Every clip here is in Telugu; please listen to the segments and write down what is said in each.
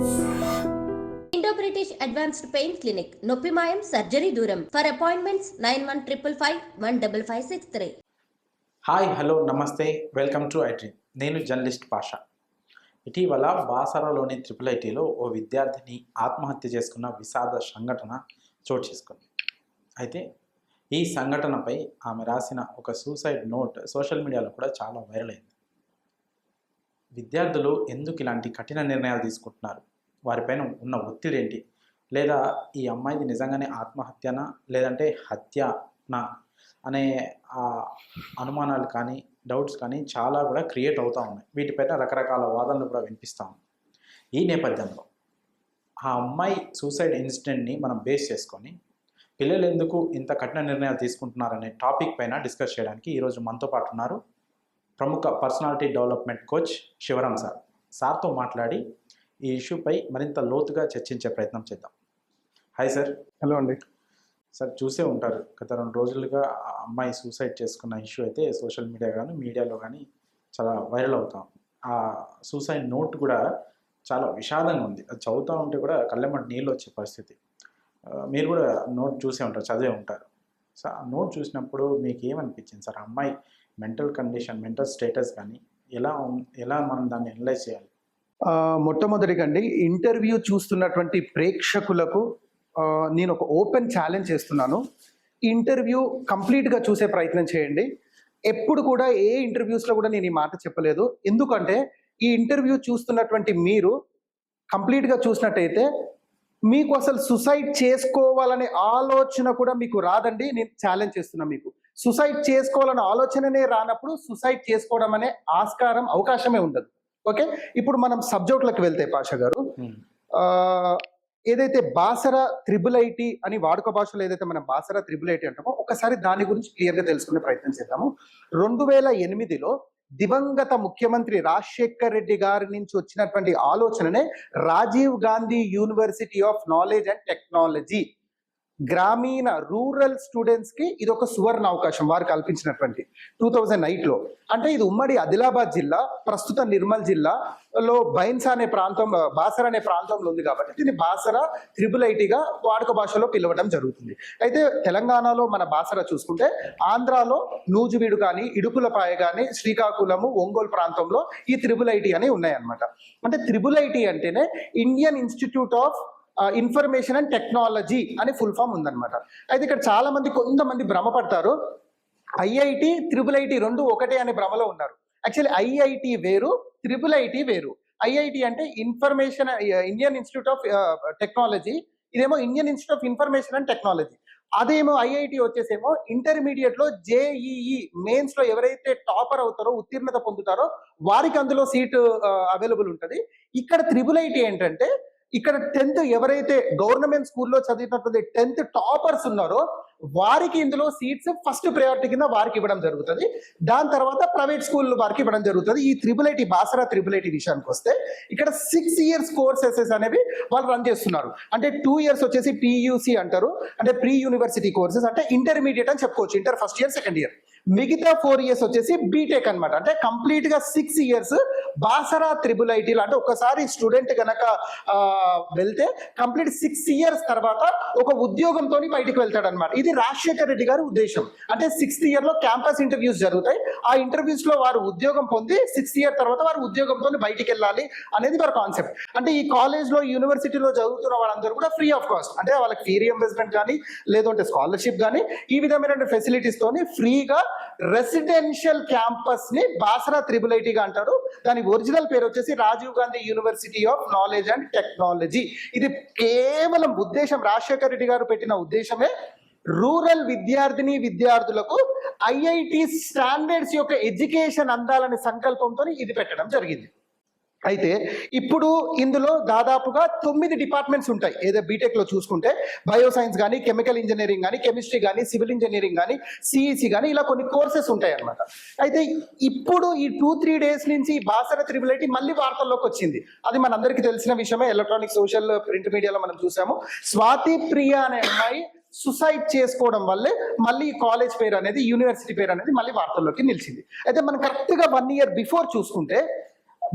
Indo-British Advanced Pain Clinic, Noppimayam Surgery Duram. For appointments 9155515563. Hi hello నమస్తే వెల్కమ్ టు ఐడ్రీమ్. నేను జర్నలిస్ట్ పాషా. ఇటీవల బాసరాలోని ఐఐటిలో ఓ విద్యార్థిని ఆత్మహత్య చేసుకున్న విషాద సంఘటన చోటు చేసుకుంది. అయితే ఈ సంఘటనపై ఆమె రాసిన ఒక సూసైడ్ నోట్ సోషల్ మీడియాలో కూడా చాలా వైరల్ అయింది. విద్యార్థులు ఎందుకు ఇలాంటి కఠిన నిర్ణయాలు తీసుకుంటున్నారు, వారిపైన ఉన్న ఒత్తిడి ఏంటి, లేదా ఈ అమ్మాయిది నిజంగానే ఆత్మహత్యనా లేదంటే హత్యనా అనే అనుమానాలు కానీ డౌట్స్ కానీ చాలా కూడా క్రియేట్ అవుతూ ఉన్నాయి. వీటిపైన రకరకాల వాదనలు కూడా వినిపిస్తూ ఉన్నాయి. ఈ నేపథ్యంలో ఆ అమ్మాయి సూసైడ్ ఇన్సిడెంట్ని మనం బేస్ చేసుకొని పిల్లలు ఎందుకు ఇంత కఠిన నిర్ణయాలు తీసుకుంటున్నారనే టాపిక్ పైన డిస్కస్ చేయడానికి ఈరోజు మనతో పాటు ఉన్నారు ప్రముఖ personality development coach Shivaram sir. సార్తో మాట్లాడి ఈ ఇష్యూపై మరింత లోతుగా చర్చించే ప్రయత్నం చేద్దాం. Hi sir. హలో అండి. సార్, చూసే ఉంటారు గత 2 రోజులుగా ఆ అమ్మాయి సూసైడ్ చేసుకున్న ఇష్యూ అయితే సోషల్ మీడియా కానీ మీడియాలో కానీ చాలా వైరల్ అవుతాం. ఆ సూసైడ్ నోట్ కూడా చాలా విషాదంగా ఉంది. అది చదువుతూ ఉంటే కూడా కళ్ళెమ్మటి నీళ్ళు వచ్చే పరిస్థితి. మీరు కూడా నోట్ చూసే ఉంటారు, చదివే ఉంటారు. సో ఆ నోట్ చూసినప్పుడు మీకు ఏమనిపించింది సార్? ఆ అమ్మాయి మెంటల్ కండిషన్, మెంటల్ స్టేటస్ కానీ ఎలా మనం దాన్ని అనలైజ్ చేయాలి? మొట్టమొదటిగా అండి, ఇంటర్వ్యూ చూస్తున్నటువంటి ప్రేక్షకులకు నేను ఒక ఓపెన్ ఛాలెంజ్ చేస్తున్నాను. ఇంటర్వ్యూ కంప్లీట్గా చూసే ప్రయత్నం చేయండి. ఎప్పుడు కూడా ఏ ఇంటర్వ్యూస్లో కూడా నేను ఈ మాట చెప్పలేదు. ఎందుకంటే ఈ ఇంటర్వ్యూ చూస్తున్నటువంటి మీరు కంప్లీట్గా చూసినట్టయితే మీకు అసలు సుసైడ్ చేసుకోవాలనే ఆలోచన కూడా మీకు రాదండి. నేను ఛాలెంజ్ చేస్తున్నాను. మీకు సుసైడ్ చేసుకోవాలనే ఆలోచననే రానప్పుడు సుసైడ్ చేసుకోవడం అనే అవకాశమే ఉండదు. ఓకే, ఇప్పుడు మనం సబ్జెక్టులకు వెళ్తే పాషా గారు, ఏదైతే బాసరా ఐఐటి అని వాడుక భాషలో ఏదైతే మనం బాసరా ఐఐటి అంటామో ఒకసారి దాని గురించి క్లియర్గా తెలుసుకునే ప్రయత్నం చేద్దాము. 2008లో దివంగత ముఖ్యమంత్రి రాజశేఖర్ రెడ్డి గారి నుంచి వచ్చినటువంటి ఆలోచననే Rajiv Gandhi university of knowledge and technology. గ్రామీణ రూరల్ స్టూడెంట్స్ కి ఇది ఒక సువర్ణ అవకాశం వారు కల్పించినటువంటి 2008లో. అంటే ఇది ఉమ్మడి ఆదిలాబాద్ జిల్లా, ప్రస్తుత నిర్మల్ జిల్లాలో బైన్సా అనే ప్రాంతం, బాసరా అనే ప్రాంతంలో ఉంది కాబట్టి దీన్ని బాసరా ఐఐటిగా వాడుక భాషలో పిలవడం జరుగుతుంది. అయితే తెలంగాణలో మన బాసరా చూసుకుంటే, ఆంధ్రాలో నూజివీడు కానీ, ఇడుపులపాయ కానీ, శ్రీకాకుళము, ఒంగోలు ప్రాంతంలో ఈ ఐఐటి అని ఉన్నాయన్నమాట. అంటే ఐఐటి అంటేనే Indian institute of information and technology అని ఫుల్ ఫామ్ ఉందన్నమాట. అయితే ఇక్కడ చాలా మంది కొంతమంది భ్రమపడతారు, ఐఐటి ఐఐటి రెండు ఒకటే అనే భ్రమలో ఉన్నారు. యాక్చువల్లీ ఐఐటి వేరు, ఐఐటి వేరు. ఐఐటి అంటే ఇండియన్ ఇన్స్టిట్యూట్ ఆఫ్ టెక్నాలజీ, ఇదేమో Indian institute of information and technology. అదేమో ఐఐటి వచ్చేసేమో ఇంటర్మీడియట్ లో జేఈఈ మెయిన్స్ లో ఎవరైతే టాపర్ అవుతారో, ఉత్తీర్ణత పొందుతారో వారికి అందులో సీటు అవైలబుల్ ఉంటుంది. ఇక్కడ ఐఐటి ఏంటంటే, ఇక్కడ 10th ఎవరైతే గవర్నమెంట్ స్కూల్లో చదివినటువంటి 10th టాపర్స్ ఉన్నారో వారికి ఇందులో సీట్స్ ఫస్ట్ ప్రయారిటీ కింద వారికి ఇవ్వడం జరుగుతుంది. దాని తర్వాత ప్రైవేట్ స్కూల్ వారికి ఇవ్వడం జరుగుతుంది. ఈ ఐఐటి బాసరా ఐఐటి విషయానికి వస్తే, ఇక్కడ 6 years కోర్సెస్ అనేవి వాళ్ళు రన్ చేస్తున్నారు. అంటే 2 years వచ్చేసి పియూసి అంటారు, అంటే ప్రీ యూనివర్సిటీ కోర్సెస్, అంటే ఇంటర్మీడియట్ అని చెప్పుకోవచ్చు, inter first year second year. మిగతా 4 years వచ్చేసి బీటెక్ అనమాట. అంటే కంప్లీట్ గా 6 years బాసరా ఐఐటిలో. అంటే ఒకసారి స్టూడెంట్ కనుక వెళ్తే కంప్లీట్ 6 years తర్వాత ఒక ఉద్యోగంతో బయటికి వెళ్తాడు అనమాట. ఇది రాజశేఖర్ రెడ్డి గారి ఉద్దేశం. అంటే 6th year లో క్యాంపస్ ఇంటర్వ్యూస్ జరుగుతాయి. ఆ ఇంటర్వ్యూస్ లో వారు ఉద్యోగం పొంది 6th year తర్వాత వారు ఉద్యోగంతో బయటికి వెళ్ళాలి అనేది వారి కాన్సెప్ట్. అంటే ఈ కాలేజ్ లో, యూనివర్సిటీలో చదువుతున్న వాళ్ళందరూ కూడా ఫ్రీ ఆఫ్ కాస్ట్, అంటే వాళ్ళకి ఫీ రియంబర్స్మెంట్ కానీ, లేదంటే స్కాలర్షిప్ కానీ, ఈ విధమైన ఫెసిలిటీస్ తోని ఫ్రీగా రెసిడెన్షియల్ క్యాంపస్ ని బాసరా ఐఐటిగా అంటారు. దాని ఒరిజినల్ పేరు వచ్చేసి Rajiv Gandhi university of knowledge and technology. ఇది కేవలం ఉద్దేశం, రాజశేఖర్ రెడ్డి గారు పెట్టిన ఉద్దేశమే రూరల్ విద్యార్థులకు ఐఐటి స్టాండర్డ్స్ యొక్క ఎడ్యుకేషన్ అందాలనే సంకల్పంతో ఇది పెట్టడం జరిగింది. అయితే ఇప్పుడు ఇందులో దాదాపుగా 9 డిపార్ట్మెంట్స్ ఉంటాయి. ఏదో బీటెక్ లో చూసుకుంటే బయోసైన్స్ కానీ, కెమికల్ ఇంజనీరింగ్ కానీ, కెమిస్ట్రీ కానీ, సివిల్ ఇంజనీరింగ్ కానీ, సిఈసి కానీ, ఇలా కొన్ని కోర్సెస్ ఉంటాయి అన్నమాట. అయితే ఇప్పుడు ఈ 2-3 days నుంచి బాసరా ఐఐటి మళ్ళీ వార్తల్లోకి వచ్చింది. అది మనందరికీ తెలిసిన విషయమే, ఎలక్ట్రానిక్, సోషల్, ప్రింట్ మీడియాలో మనం చూసాము. స్వాతి ప్రియ అనే అమ్మాయి సుసైడ్ చేసుకోవడం వల్లే మళ్ళీ కాలేజ్ పేరు అనేది, యూనివర్సిటీ పేరు అనేది మళ్ళీ వార్తల్లోకి నిలిచింది. అయితే మనం కరెక్ట్గా 1 year బిఫోర్ చూసుకుంటే,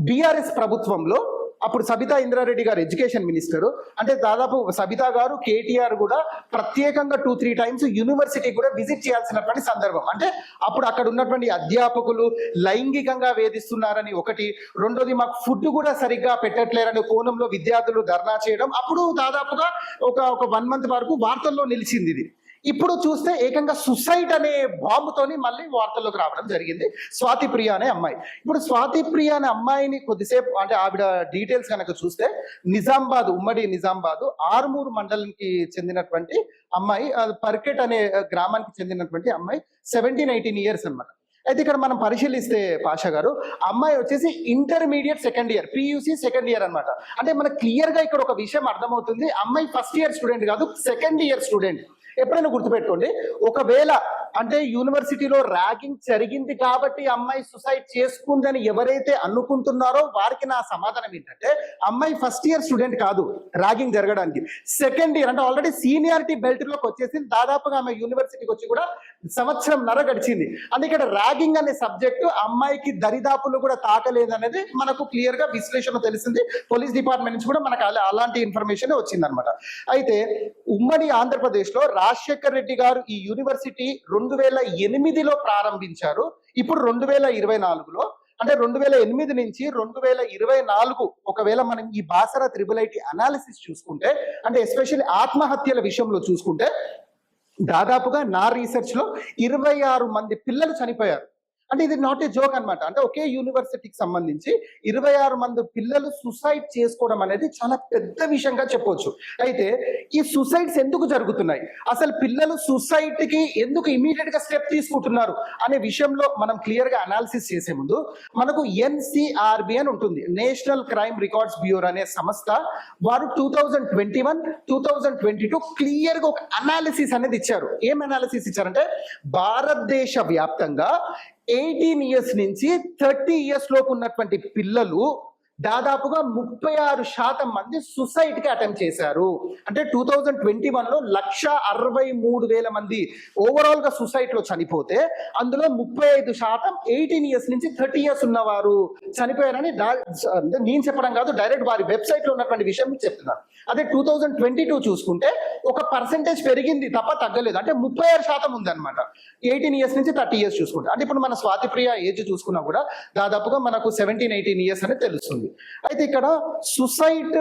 బీఆర్ఎస్ ప్రభుత్వంలో అప్పుడు సబితా ఇంద్రారెడ్డి గారు ఎడ్యుకేషన్ మినిస్టర్, అంటే దాదాపు సబితా గారు కేటీఆర్ కూడా ప్రత్యేకంగా 2-3 టైమ్స్ యూనివర్సిటీ కూడా విజిట్ చేయాల్సినటువంటి సందర్భం. అంటే అప్పుడు అక్కడ ఉన్నటువంటి అధ్యాపకులు లైంగికంగా వేధిస్తున్నారని ఒకటి, రెండోది మాకు ఫుడ్ కూడా సరిగ్గా పెట్టట్లేరని కోణంలో విద్యార్థులు ధర్నా చేయడం, అప్పుడు దాదాపుగా ఒక 1 మంత్ వరకు వార్తల్లో నిలిచింది ఇది. ఇప్పుడు చూస్తే ఏకంగా సుసైడ్ అనే బాంబుతోని మళ్ళీ వార్తల్లోకి రావడం జరిగింది స్వాతి ప్రియ అనే అమ్మాయి. ఇప్పుడు స్వాతి ప్రియ అనే అమ్మాయిని కొద్దిసేపు అంటే ఆవిడ డీటెయిల్స్ కనుక చూస్తే నిజామాబాద్, ఉమ్మడి నిజామాబాద్ ఆర్మూర్ మండలంకి చెందినటువంటి అమ్మాయి, పర్కెట్ అనే గ్రామానికి చెందినటువంటి అమ్మాయి, 17-18 ఇయర్స్ అన్నమాట. అయితే ఇక్కడ మనం పరిశీలిస్తే పాషా గారు, అమ్మాయి వచ్చేసి intermediate second year, PUC second year అన్నమాట. అంటే మనకు క్లియర్ గా ఇక్కడ ఒక విషయం అర్థమవుతుంది, అమ్మాయి ఫస్ట్ ఇయర్ స్టూడెంట్ కాదు, సెకండ్ ఇయర్ స్టూడెంట్. ఎప్పుడైనా గుర్తుపెట్టుకోండి, ఒకవేళ అంటే యూనివర్సిటీలో ర్యాగింగ్ జరిగింది కాబట్టి అమ్మాయి సుసైడ్ చేసుకుందని ఎవరైతే అనుకుంటున్నారో వారికి నా సమాధానం ఏంటంటే, అమ్మాయి ఫస్ట్ ఇయర్ స్టూడెంట్ కాదు ర్యాగింగ్ జరగడానికి, సెకండ్ ఇయర్, అంటే ఆల్రెడీ సీనియారిటీ బెల్ట్ లోకి వచ్చేసింది. దాదాపుగా ఆమె యూనివర్సిటీకి వచ్చి కూడా 1.5 సంవత్సరం గడిచింది. అంటే ఇక్కడ ర్యాగింగ్ అనే సబ్జెక్టు అమ్మాయికి దరిదాపులు కూడా తాకలేదనేది మనకు క్లియర్ గా విశ్లేషణ తెలిసింది. పోలీస్ డిపార్ట్మెంట్ నుంచి కూడా మనకు అలాంటి ఇన్ఫర్మేషన్ వచ్చింది అనమాట. అయితే ఉమ్మడి ఆంధ్రప్రదేశ్ లో రాజశేఖర్ రెడ్డి గారు ఈ యూనివర్సిటీ 2008లో ప్రారంభించారు. ఇప్పుడు 2024లో, అంటే 2008 నుంచి 2024, ఒకవేళ మనం ఈ బాసరా త్రిబుల్-ఐటీ అనాలిసిస్ చూసుకుంటే, అంటే ఎస్పెషల్లీ ఆత్మహత్యల విషయంలో చూసుకుంటే, దాదాపుగా నా రీసెర్చ్ లో 26 మంది పిల్లలు చనిపోయారు. అంటే ఇది నాట్ ఏ జోక్ అన్నమాట. అంటే ఒకే యూనివర్సిటీకి సంబంధించి 26 మంది పిల్లలు సుసైడ్ చేసుకోవడం అనేది చాలా పెద్ద విషయంగా చెప్పవచ్చు. అయితే ఈ సుసైడ్స్ ఎందుకు జరుగుతున్నాయి, అసలు పిల్లలు సుసైడ్ కి ఎందుకు ఇమీడియట్ గా స్టెప్ తీసుకుంటున్నారు అనే విషయంలో మనం క్లియర్ గా అనాలిసిస్ చేసే ముందు, మనకు NCRB అని ఉంటుంది, నేషనల్ క్రైమ్ రికార్డ్స్ బ్యూరో అనే సంస్థ, వారు 2021-2022 క్లియర్ గా ఒక అనాలిసిస్ అనేది ఇచ్చారు. ఏం అనాలిసిస్ ఇచ్చారంటే, భారతదేశ వ్యాప్తంగా 18 ఇయర్స్ నుంచి 30 ఇయర్స్ లోపు ఉన్నటువంటి పిల్లలు దాదాపుగా 36% మంది సుసైడ్ కి అటెంప్ట్ చేశారు. అంటే 2021లో 1,63,000 మంది ఓవరాల్ గా సుసైడ్ లో చనిపోతే, అందులో 35% 18 ఇయర్స్ నుంచి 30 ఇయర్స్ ఉన్నవారు చనిపోయారని నేను చెప్పడం కాదు, డైరెక్ట్ వారి వెబ్సైట్ లో ఉన్నటువంటి విషయం చెప్తున్నాను. అదే 2022 చూసుకుంటే ఒక పర్సెంటేజ్ పెరిగింది తప్ప తగ్గలేదు, అంటే 36% ఉందన్నమాట 18 ఇయర్స్ నుంచి 30 ఇయర్స్ చూసుకుంటే. అంటే ఇప్పుడు మన స్వాతి ప్రియ ఏజ్ చూసుకున్నా కూడా దాదాపుగా మనకు 17-18 ఇయర్స్ అనేది తెలుస్తుంది. అయితే ఇక్కడ సుసైడ్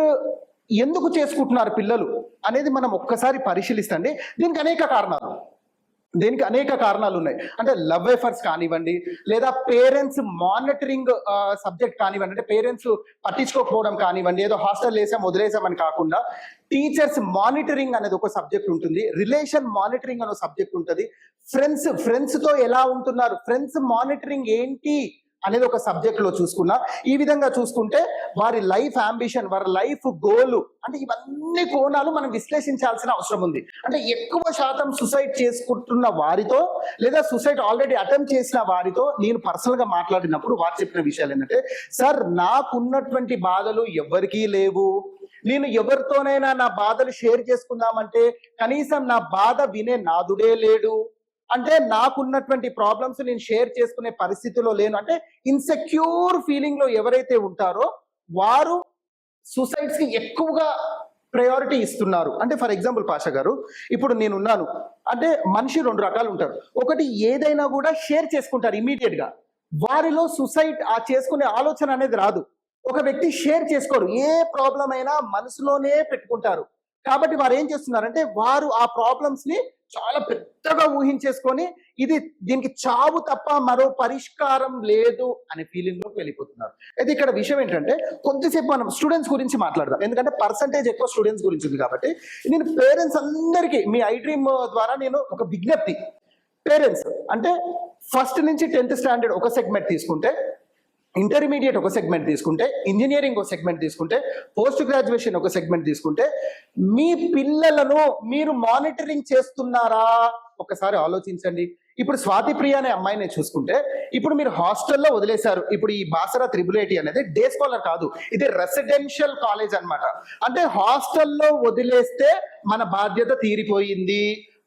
ఎందుకు చేసుకుంటున్నారు పిల్లలు అనేది మనం ఒక్కసారి పరిశీలిస్తండి. దీనికి అనేక కారణాలు ఉన్నాయి. అంటే లవ్ ఎఫర్స్ కానివ్వండి, లేదా పేరెంట్స్ మానిటరింగ్ సబ్జెక్ట్ కానివ్వండి, అంటే పేరెంట్స్ పట్టించుకోకపోవడం కానివ్వండి, ఏదో హాస్టల్ వదిలేసామని కాకుండా టీచర్స్ మానిటరింగ్ అనేది ఒక సబ్జెక్ట్ ఉంటుంది, రిలేషన్ మానిటరింగ్ అనే సబ్జెక్ట్ ఉంటుంది, ఫ్రెండ్స్ తో ఎలా ఉంటున్నారు, ఫ్రెండ్స్ మానిటరింగ్ ఏంటి అనేది ఒక సబ్జెక్ట్ లో చూసుకున్నా. ఈ విధంగా చూసుకుంటే వారి లైఫ్ అంబిషన్, వారి లైఫ్ గోల్, అంటే ఇవన్నీ కోణాలు మనం విశ్లేషించాల్సిన అవసరం ఉంది. అంటే ఎక్కువ శాతం సుసైడ్ చేసుకుంటున్న వారితో, లేదా సుసైడ్ ఆల్రెడీ అటెంప్ట్ చేసిన వారితో నేను పర్సనల్ గా మాట్లాడినప్పుడు వారు చెప్పిన విషయాలు ఏంటంటే, సార్ నాకున్నటువంటి బాధలు ఎవరికీ లేవు, నేను ఎవరితోనైనా నా బాధలు షేర్ చేసుకుందామంటే కనీసం నా బాధ వినే నాదుడే లేడు, అంటే నాకున్నటువంటి ప్రాబ్లమ్స్ నేను షేర్ చేసుకునే పరిస్థితిలో లేను, అంటే ఇన్సెక్యూర్ ఫీలింగ్ లో ఎవరైతే ఉంటారో వారు సూసైడ్స్ కి ఎక్కువగా ప్రయారిటీ ఇస్తున్నారు. అంటే ఫర్ ఎగ్జాంపుల్ పాషా గారు, ఇప్పుడు నేనున్నాను అంటే మనిషి 2 రకాలు ఉంటారు. ఒకటి ఏదైనా కూడా షేర్ చేసుకుంటారు ఇమీడియట్ గా, వారిలో సూసైడ్ చేసుకునే ఆలోచన అనేది రాదు. ఒక వ్యక్తి షేర్ చేసుకోరు, ఏ ప్రాబ్లం అయినా మనసులోనే పెట్టుకుంటారు. కాబట్టి వారు ఏం చేస్తున్నారంటే, వారు ఆ ప్రాబ్లమ్స్ ని చాలా పెద్దగా ఊహించేసుకొని దీనికి చావు తప్ప మరో పరిష్కారం లేదు అనే ఫీలింగ్ లోకి వెళ్ళిపోతున్నారు. అయితే ఇక్కడ విషయం ఏంటంటే, కొద్దిసేపు మనం స్టూడెంట్స్ గురించి మాట్లాడదాం, ఎందుకంటే పర్సంటేజ్ ఎక్కువ స్టూడెంట్స్ గురించి ఉంది కాబట్టి. నేను పేరెంట్స్ అందరికీ మీ ఐ డ్రీమ్ ద్వారా నేను ఒక విజ్ఞప్తి, పేరెంట్స్ అంటే ఫస్ట్ నుంచి 10th స్టాండర్డ్ ఒక సెగ్మెంట్ తీసుకుంటే, ఇంటర్మీడియట్ ఒక సెగ్మెంట్ తీసుకుంటే, ఇంజనీరింగ్ ఒక సెగ్మెంట్ తీసుకుంటే, పోస్ట్ గ్రాడ్యుయేషన్ ఒక సెగ్మెంట్ తీసుకుంటే, మీ పిల్లలను మీరు మానిటరింగ్ చేస్తున్నారా ఒకసారి ఆలోచించండి. ఇప్పుడు స్వాతి ప్రియ అనే అమ్మాయిని చూసుకుంటే, ఇప్పుడు మీరు హాస్టల్లో వదిలేశారు. ఇప్పుడు ఈ బాసరా త్రిబుల్-ఐటీ అనేది డే స్కాలర్ కాదు, ఇది రెసిడెన్షియల్ కాలేజ్ అన్నమాట. అంటే హాస్టల్లో వదిలేస్తే మన బాధ్యత తీరిపోయింది,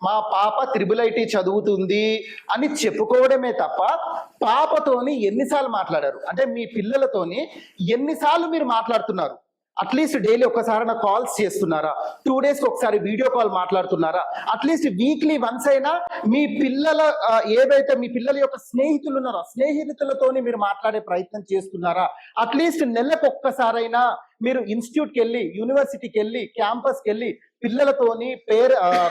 మా పాప త్రిబుల్ ఐటీ చదువుతుంది అని చెప్పుకోవడమే తప్ప పాపతోని ఎన్నిసార్లు మాట్లాడారు? అంటే మీ పిల్లలతోని ఎన్నిసార్లు మీరు మాట్లాడుతున్నారు? అట్లీస్ట్ డైలీ ఒక్కసారి నా కాల్స్ చేస్తున్నారా? 2 days ఒకసారి వీడియో కాల్ మాట్లాడుతున్నారా? అట్లీస్ట్ వీక్లీ వన్స్ అయినా మీ పిల్లల ఏదైతే మీ పిల్లల యొక్క స్నేహితులు ఉన్నారో స్నేహితులతోని మీరు మాట్లాడే ప్రయత్నం చేస్తున్నారా? అట్లీస్ట్ నెలకు ఒక్కసారైనా మీరు ఇన్స్టిట్యూట్కి వెళ్ళి, యూనివర్సిటీకి వెళ్ళి, క్యాంపస్కి వెళ్ళి పిల్లలతోని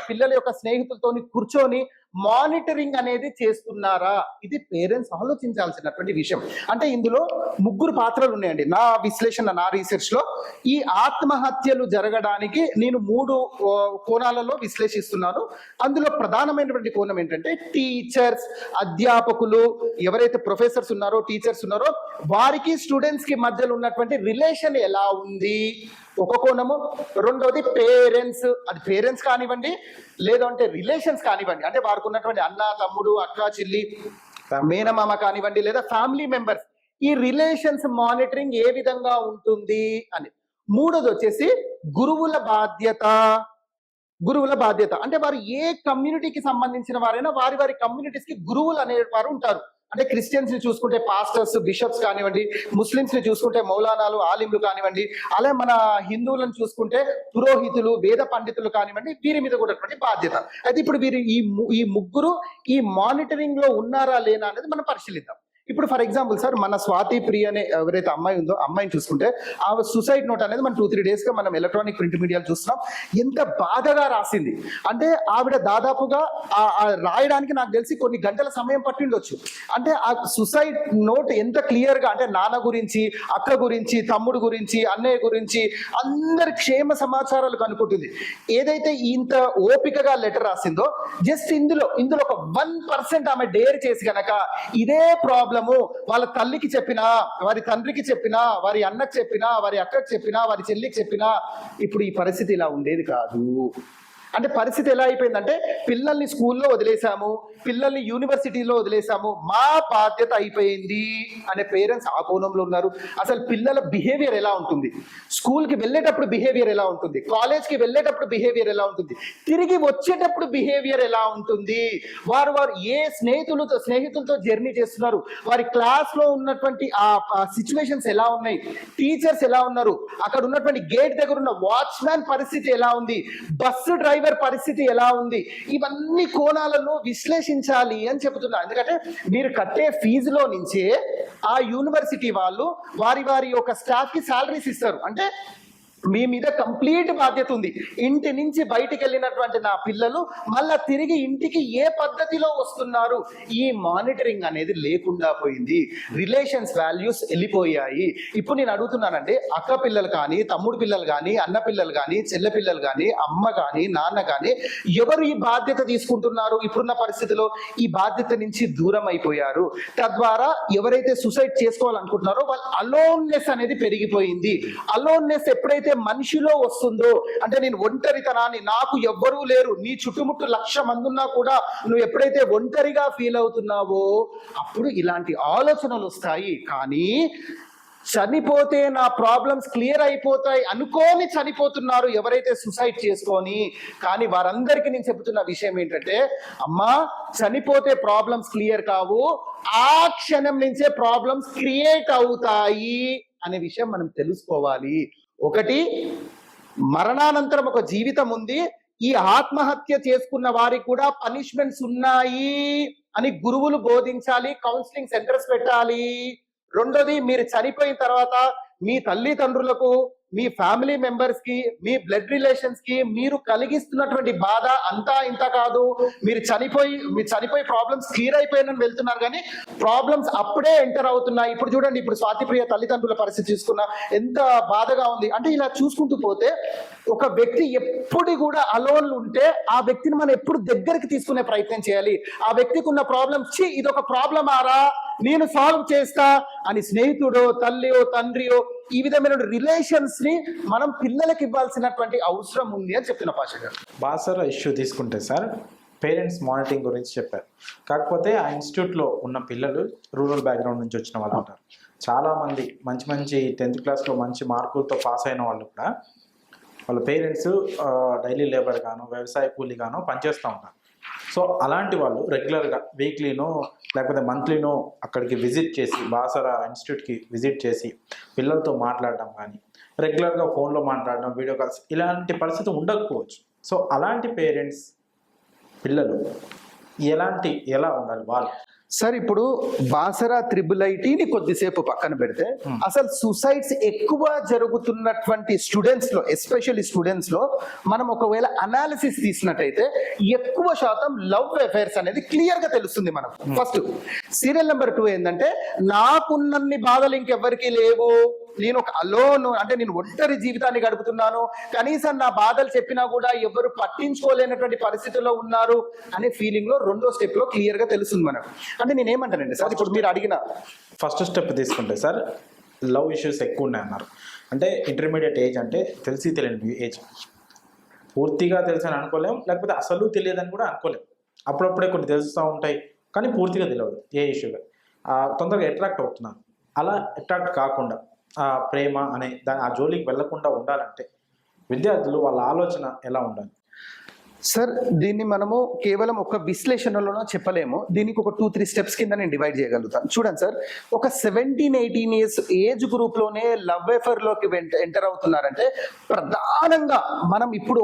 పిల్లల యొక్క స్నేహితులతోని కూర్చొని మానిటరింగ్ అనేది చేస్తున్నారా? ఇది పేరెంట్స్ ఆలోచించాల్సినటువంటి విషయం. అంటే ఇందులో 3 పాత్రలు ఉన్నాయండి. నా విశ్లేషణ, నా రీసెర్చ్ లో ఈ ఆత్మహత్యలు జరగడానికి నేను 3 కోణాలలో విశ్లేషిస్తున్నాను. అందులో ప్రధానమైనటువంటి కోణం ఏంటంటే టీచర్స్, అధ్యాపకులు, ఎవరైతే ప్రొఫెసర్స్ ఉన్నారో, టీచర్స్ ఉన్నారో వారికి స్టూడెంట్స్ కి మధ్యలో ఉన్నటువంటి రిలేషన్ ఎలా ఉంది, ఒక కోణము. రెండవది పేరెంట్స్, అది పేరెంట్స్ కానివ్వండి లేదంటే రిలేషన్స్ కానివ్వండి, అంటే వారికి ఉన్నటువంటి అన్న, తమ్ముడు, అక్క, చెల్లి, మేనమామ కానివ్వండి లేదా ఫ్యామిలీ మెంబర్స్, ఈ రిలేషన్స్ మానిటరింగ్ ఏ విధంగా ఉంటుంది అని. మూడోది వచ్చేసి గురువుల బాధ్యత. అంటే వారు ఏ కమ్యూనిటీకి సంబంధించిన వారైనా వారి కమ్యూనిటీస్ కి గురువులు అనేవారు ఉంటారు. అంటే క్రిస్టియన్స్ ని చూసుకుంటే పాస్టర్స్, బిషప్స్ కానివ్వండి, ముస్లిమ్స్ ని చూసుకుంటే మౌలానాలు, ఆలింలు కానివ్వండి, అలాగే మన హిందువులను చూసుకుంటే పురోహితులు, వేద పండితులు కానివ్వండి, వీరి మీద కూడా బాధ్యత. అయితే ఇప్పుడు వీరు ఈ ముగ్గురు ఈ మానిటరింగ్ లో ఉన్నారా లేనా అనేది మనం పరిశీలిద్దాం. ఇప్పుడు ఫర్ ఎగ్జాంపుల్ సార్, మన స్వాతి ప్రియ అనే ఎవరైతే అమ్మాయి ఉందో అమ్మాయిని చూసుకుంటే ఆ సూసైడ్ నోట్ అనేది మనం 2-3 days గా మనం ఎలక్ట్రానిక్ ప్రింట్ మీడియాలో చూస్తున్నాం. ఎంత బాధగా రాసింది అంటే ఆవిడ దాదాపుగా రాయడానికి నాకు తెలిసి కొన్ని గంటల సమయం పట్టిండొచ్చు. అంటే ఆ సూసైడ్ నోట్ ఎంత క్లియర్ గా, అంటే నాన్న గురించి, అక్క గురించి, తమ్ముడు గురించి, అన్నయ్య గురించి అందరి క్షేమ సమాచారాలు కనుక్కుంటుంది. ఏదైతే ఇంత ఓపికగా లెటర్ రాసిందో జస్ట్ ఇందులో ఒక 1% ఆమె డేర్ చేసి గనక ఇదే ప్రాబ్లం వాళ్ళ తల్లికి చెప్పినా, వారి తండ్రికి చెప్పినా, వారి అన్నకి చెప్పినా, వారి అక్కకి చెప్పినా, వారి చెల్లికి చెప్పినా ఇప్పుడు ఈ పరిస్థితి ఇలా ఉండేది కాదు. అంటే పరిస్థితి ఎలా అయిపోయిందంటే పిల్లల్ని స్కూల్లో వదిలేసాము, పిల్లల్ని యూనివర్సిటీలో వదిలేసాము, మా బాధ్యత అయిపోయింది అనే పేరెంట్స్ ఆ కోణంలో ఉన్నారు. అసలు పిల్లల బిహేవియర్ ఎలా ఉంటుంది, స్కూల్కి వెళ్ళేటప్పుడు బిహేవియర్ ఎలా ఉంటుంది, కాలేజ్కి వెళ్ళేటప్పుడు బిహేవియర్ ఎలా ఉంటుంది, తిరిగి వచ్చేటప్పుడు బిహేవియర్ ఎలా ఉంటుంది, వారు ఏ స్నేహితులతో జర్నీ చేస్తున్నారు, వారి క్లాస్ లో ఉన్నటువంటి ఆ సిచ్యువేషన్స్ ఎలా ఉన్నాయి, టీచర్స్ ఎలా ఉన్నారు, అక్కడ ఉన్నటువంటి గేట్ దగ్గర ఉన్న వాచ్మ్యాన్ పరిస్థితి ఎలా ఉంది, బస్సు డ్రైవర్ పరిస్థితి ఎలా ఉంది, ఇవన్నీ కోణాలలో విశ్లేషించాలి అని చెబుతున్నా. ఎందుకంటే మీరు కట్టే ఫీజులో నుంచే ఆ యూనివర్సిటీ వాళ్ళు వారి యొక్క స్టాఫ్ కి సాలరీస్ ఇస్తారు. అంటే మీ మీద కంప్లీట్ బాధ్యత ఉంది. ఇంటి నుంచి బయటికి వెళ్ళినటువంటి నా పిల్లలు మళ్ళా తిరిగి ఇంటికి ఏ పద్ధతిలో వస్తున్నారు, ఈ మానిటరింగ్ అనేది లేకుండా పోయింది. రిలేషన్స్ వాల్యూస్ వెళ్ళిపోయాయి. ఇప్పుడు నేను అడుగుతున్నానండి, అక్క పిల్లలు కానీ, తమ్ముడు పిల్లలు కానీ, అన్న పిల్లలు కానీ, చెల్లె పిల్లలు కానీ, అమ్మ కానీ, నాన్న కానీ ఎవరు ఈ బాధ్యత తీసుకుంటున్నారు? ఇప్పుడున్న పరిస్థితిలో ఈ బాధ్యత నుంచి దూరం అయిపోయారు. తద్వారా ఎవరైతే సూసైడ్ చేసుకోవాలనుకుంటున్నారో వాళ్ళ అలోన్నెస్ అనేది పెరిగిపోయింది. అలోన్నెస్ ఎప్పుడైతే మనిషిలో వస్తుందో, అంటే నేను ఒంటరితనాన్ని, నాకు ఎవ్వరూ లేరు, నీ చుట్టుముట్టు 1,00,000 మంది ఉన్నా కూడా నువ్వు ఎప్పుడైతే ఒంటరిగా ఫీల్ అవుతున్నావో అప్పుడు ఇలాంటి ఆలోచనలు వస్తాయి. కానీ చనిపోతే నా ప్రాబ్లమ్స్ క్లియర్ అయిపోతాయి అనుకోని చనిపోతున్నారు ఎవరైతే సూసైడ్ చేసుకొని. కానీ వారందరికీ నేను చెబుతున్న విషయం ఏంటంటే, అమ్మా చనిపోతే ప్రాబ్లమ్స్ క్లియర్ కావు, ఆ క్షణం నుంచే ప్రాబ్లమ్స్ క్రియేట్ అవుతాయి అనే విషయం మనం తెలుసుకోవాలి. ఒకటి, మరణానంతరం ఒక జీవితం ఉంది, ఈ ఆత్మహత్య చేసుకున్న వారికి కూడా పనిష్మెంట్స్ ఉన్నాయి అని గురువులు బోధించాలి, కౌన్సిలింగ్ సెంటర్స్ పెట్టాలి. రెండోది, మీరు చనిపోయిన తర్వాత మీ తల్లిదండ్రులకు, మీ ఫ్యామిలీ మెంబర్స్ కి, మీ బ్లడ్ రిలేషన్స్ కి మీరు కలిగిస్తున్నటువంటి బాధ అంతా ఇంత కాదు. మీరు చనిపోయి ప్రాబ్లమ్స్ క్లియర్ అయిపోయినని వెళ్తున్నారు, కానీ ప్రాబ్లమ్స్ అప్పుడే ఎంటర్ అవుతున్నాయి. ఇప్పుడు చూడండి, ఇప్పుడు స్వాతిప్రియ తల్లిదండ్రుల పరిస్థితి చూసుకున్నా ఎంత బాధగా ఉంది. అంటే ఇలా చూసుకుంటూ పోతే ఒక వ్యక్తి ఎప్పుడు కూడా అలోన్ ఉంటే ఆ వ్యక్తిని మనం ఎప్పుడు దగ్గరికి తీసుకునే ప్రయత్నం చేయాలి. ఆ వ్యక్తికి ఉన్న ప్రాబ్లమ్స్, ఇదొక ప్రాబ్లమ్ ఆరా, నేను సాల్వ్ చేస్తా అని స్నేహితుడో, తల్లియో, తండ్రియో, ఈ విధమైన రిలేషన్స్ ని మనం పిల్లలకి ఇవ్వాల్సినటువంటి అవసరం ఉంది అని చెప్తున్న పాష గారు. బాసర ఇష్యూ తీసుకుంటే సార్, పేరెంట్స్ మానిటరింగ్ గురించి చెప్పారు. కాకపోతే ఆ ఇన్స్టిట్యూట్లో ఉన్న పిల్లలు రూరల్ బ్యాక్గ్రౌండ్ నుంచి వచ్చిన వాళ్ళు ఉంటారు. చాలామంది మంచి 10th క్లాస్లో మంచి మార్కులతో పాస్ అయిన వాళ్ళు కూడా వాళ్ళ పేరెంట్స్ డైలీ లేబర్ గానో వ్యవసాయ కూలీ గానో పనిచేస్తూ ఉంటారు. సో అలాంటి వాళ్ళు రెగ్యులర్గా వీక్లీనో లేకపోతే మంత్లీనో అక్కడికి విజిట్ చేసి బాసరా ఇన్స్టిట్యూట్కి విజిట్ చేసి పిల్లలతో మాట్లాడడం కానీ రెగ్యులర్గా ఫోన్లో మాట్లాడడం, వీడియో కాల్స్, ఇలాంటి పరిస్థితి ఉండకపోవచ్చు. సో అలాంటి పేరెంట్స్ పిల్లలు ఎలా ఉండాలి వాళ్ళు? సార్ ఇప్పుడు బాసరా IIITని కొద్దిసేపు పక్కన పెడితే అసలు సూసైడ్స్ ఎక్కువ జరుగుతున్నటువంటి స్టూడెంట్స్ లో, ఎస్పెషల్లీ స్టూడెంట్స్ లో మనం ఒకవేళ అనాలిసిస్ తీసినట్టయితే ఎక్కువ శాతం లవ్ అఫైర్స్ అనేది క్లియర్ గా తెలుస్తుంది మనం. ఫస్ట్ సీరియల్ నెంబర్ 2 ఏంటంటే నాకున్నన్ని బాధలు ఇంకెవ్వరికి లేవు, నేను ఒక అలోన్, అంటే నేను ఒంటరి జీవితాన్ని గడుపుతున్నాను, కనీసం నా బాధలు చెప్పినా కూడా ఎవరు పట్టించుకోలేనటువంటి పరిస్థితుల్లో ఉన్నారు అనే ఫీలింగ్ లో రెండో స్టెప్ లో క్లియర్ గా తెలుస్తుంది మనకు. అంటే నేను ఏమంటానండి సార్, ఇప్పుడు మీరు అడిగిన ఫస్ట్ స్టెప్ తీసుకుంటే సార్ లవ్ ఇష్యూస్ ఎక్కువ ఉన్నాయన్నారు. అంటే ఇంటర్మీడియట్ ఏజ్ అంటే తెలియని ఏజ్, పూర్తిగా తెలుసని అనుకోలేం, లేకపోతే అసలు తెలియదని కూడా అనుకోలేం. అప్పుడప్పుడే కొన్ని తెలుస్తూ ఉంటాయి కానీ పూర్తిగా తెలియదు ఏ ఇష్యూగా. తొందరగా అట్రాక్ట్ అవుతున్నారు. అలా అట్రాక్ట్ కాకుండా ప్రేమ అనే ఆ జోలికి వెళ్లకుండా ఉండాలంటే విద్యార్థులు వాళ్ళ ఆలోచన ఎలా ఉండాలి? సార్ దీన్ని మనము కేవలం ఒక విశ్లేషణలోనో చెప్పలేము, దీనికి ఒక 2-3 స్టెప్స్ కింద నేను డివైడ్ చేయగలుగుతాను. చూడండి సార్, ఒక 17-18 ఇయర్స్ ఏజ్ గ్రూప్ లోనే లవ్ అఫైర్ లోకి ఎంటర్ అవుతున్నారంటే ప్రధానంగా మనం ఇప్పుడు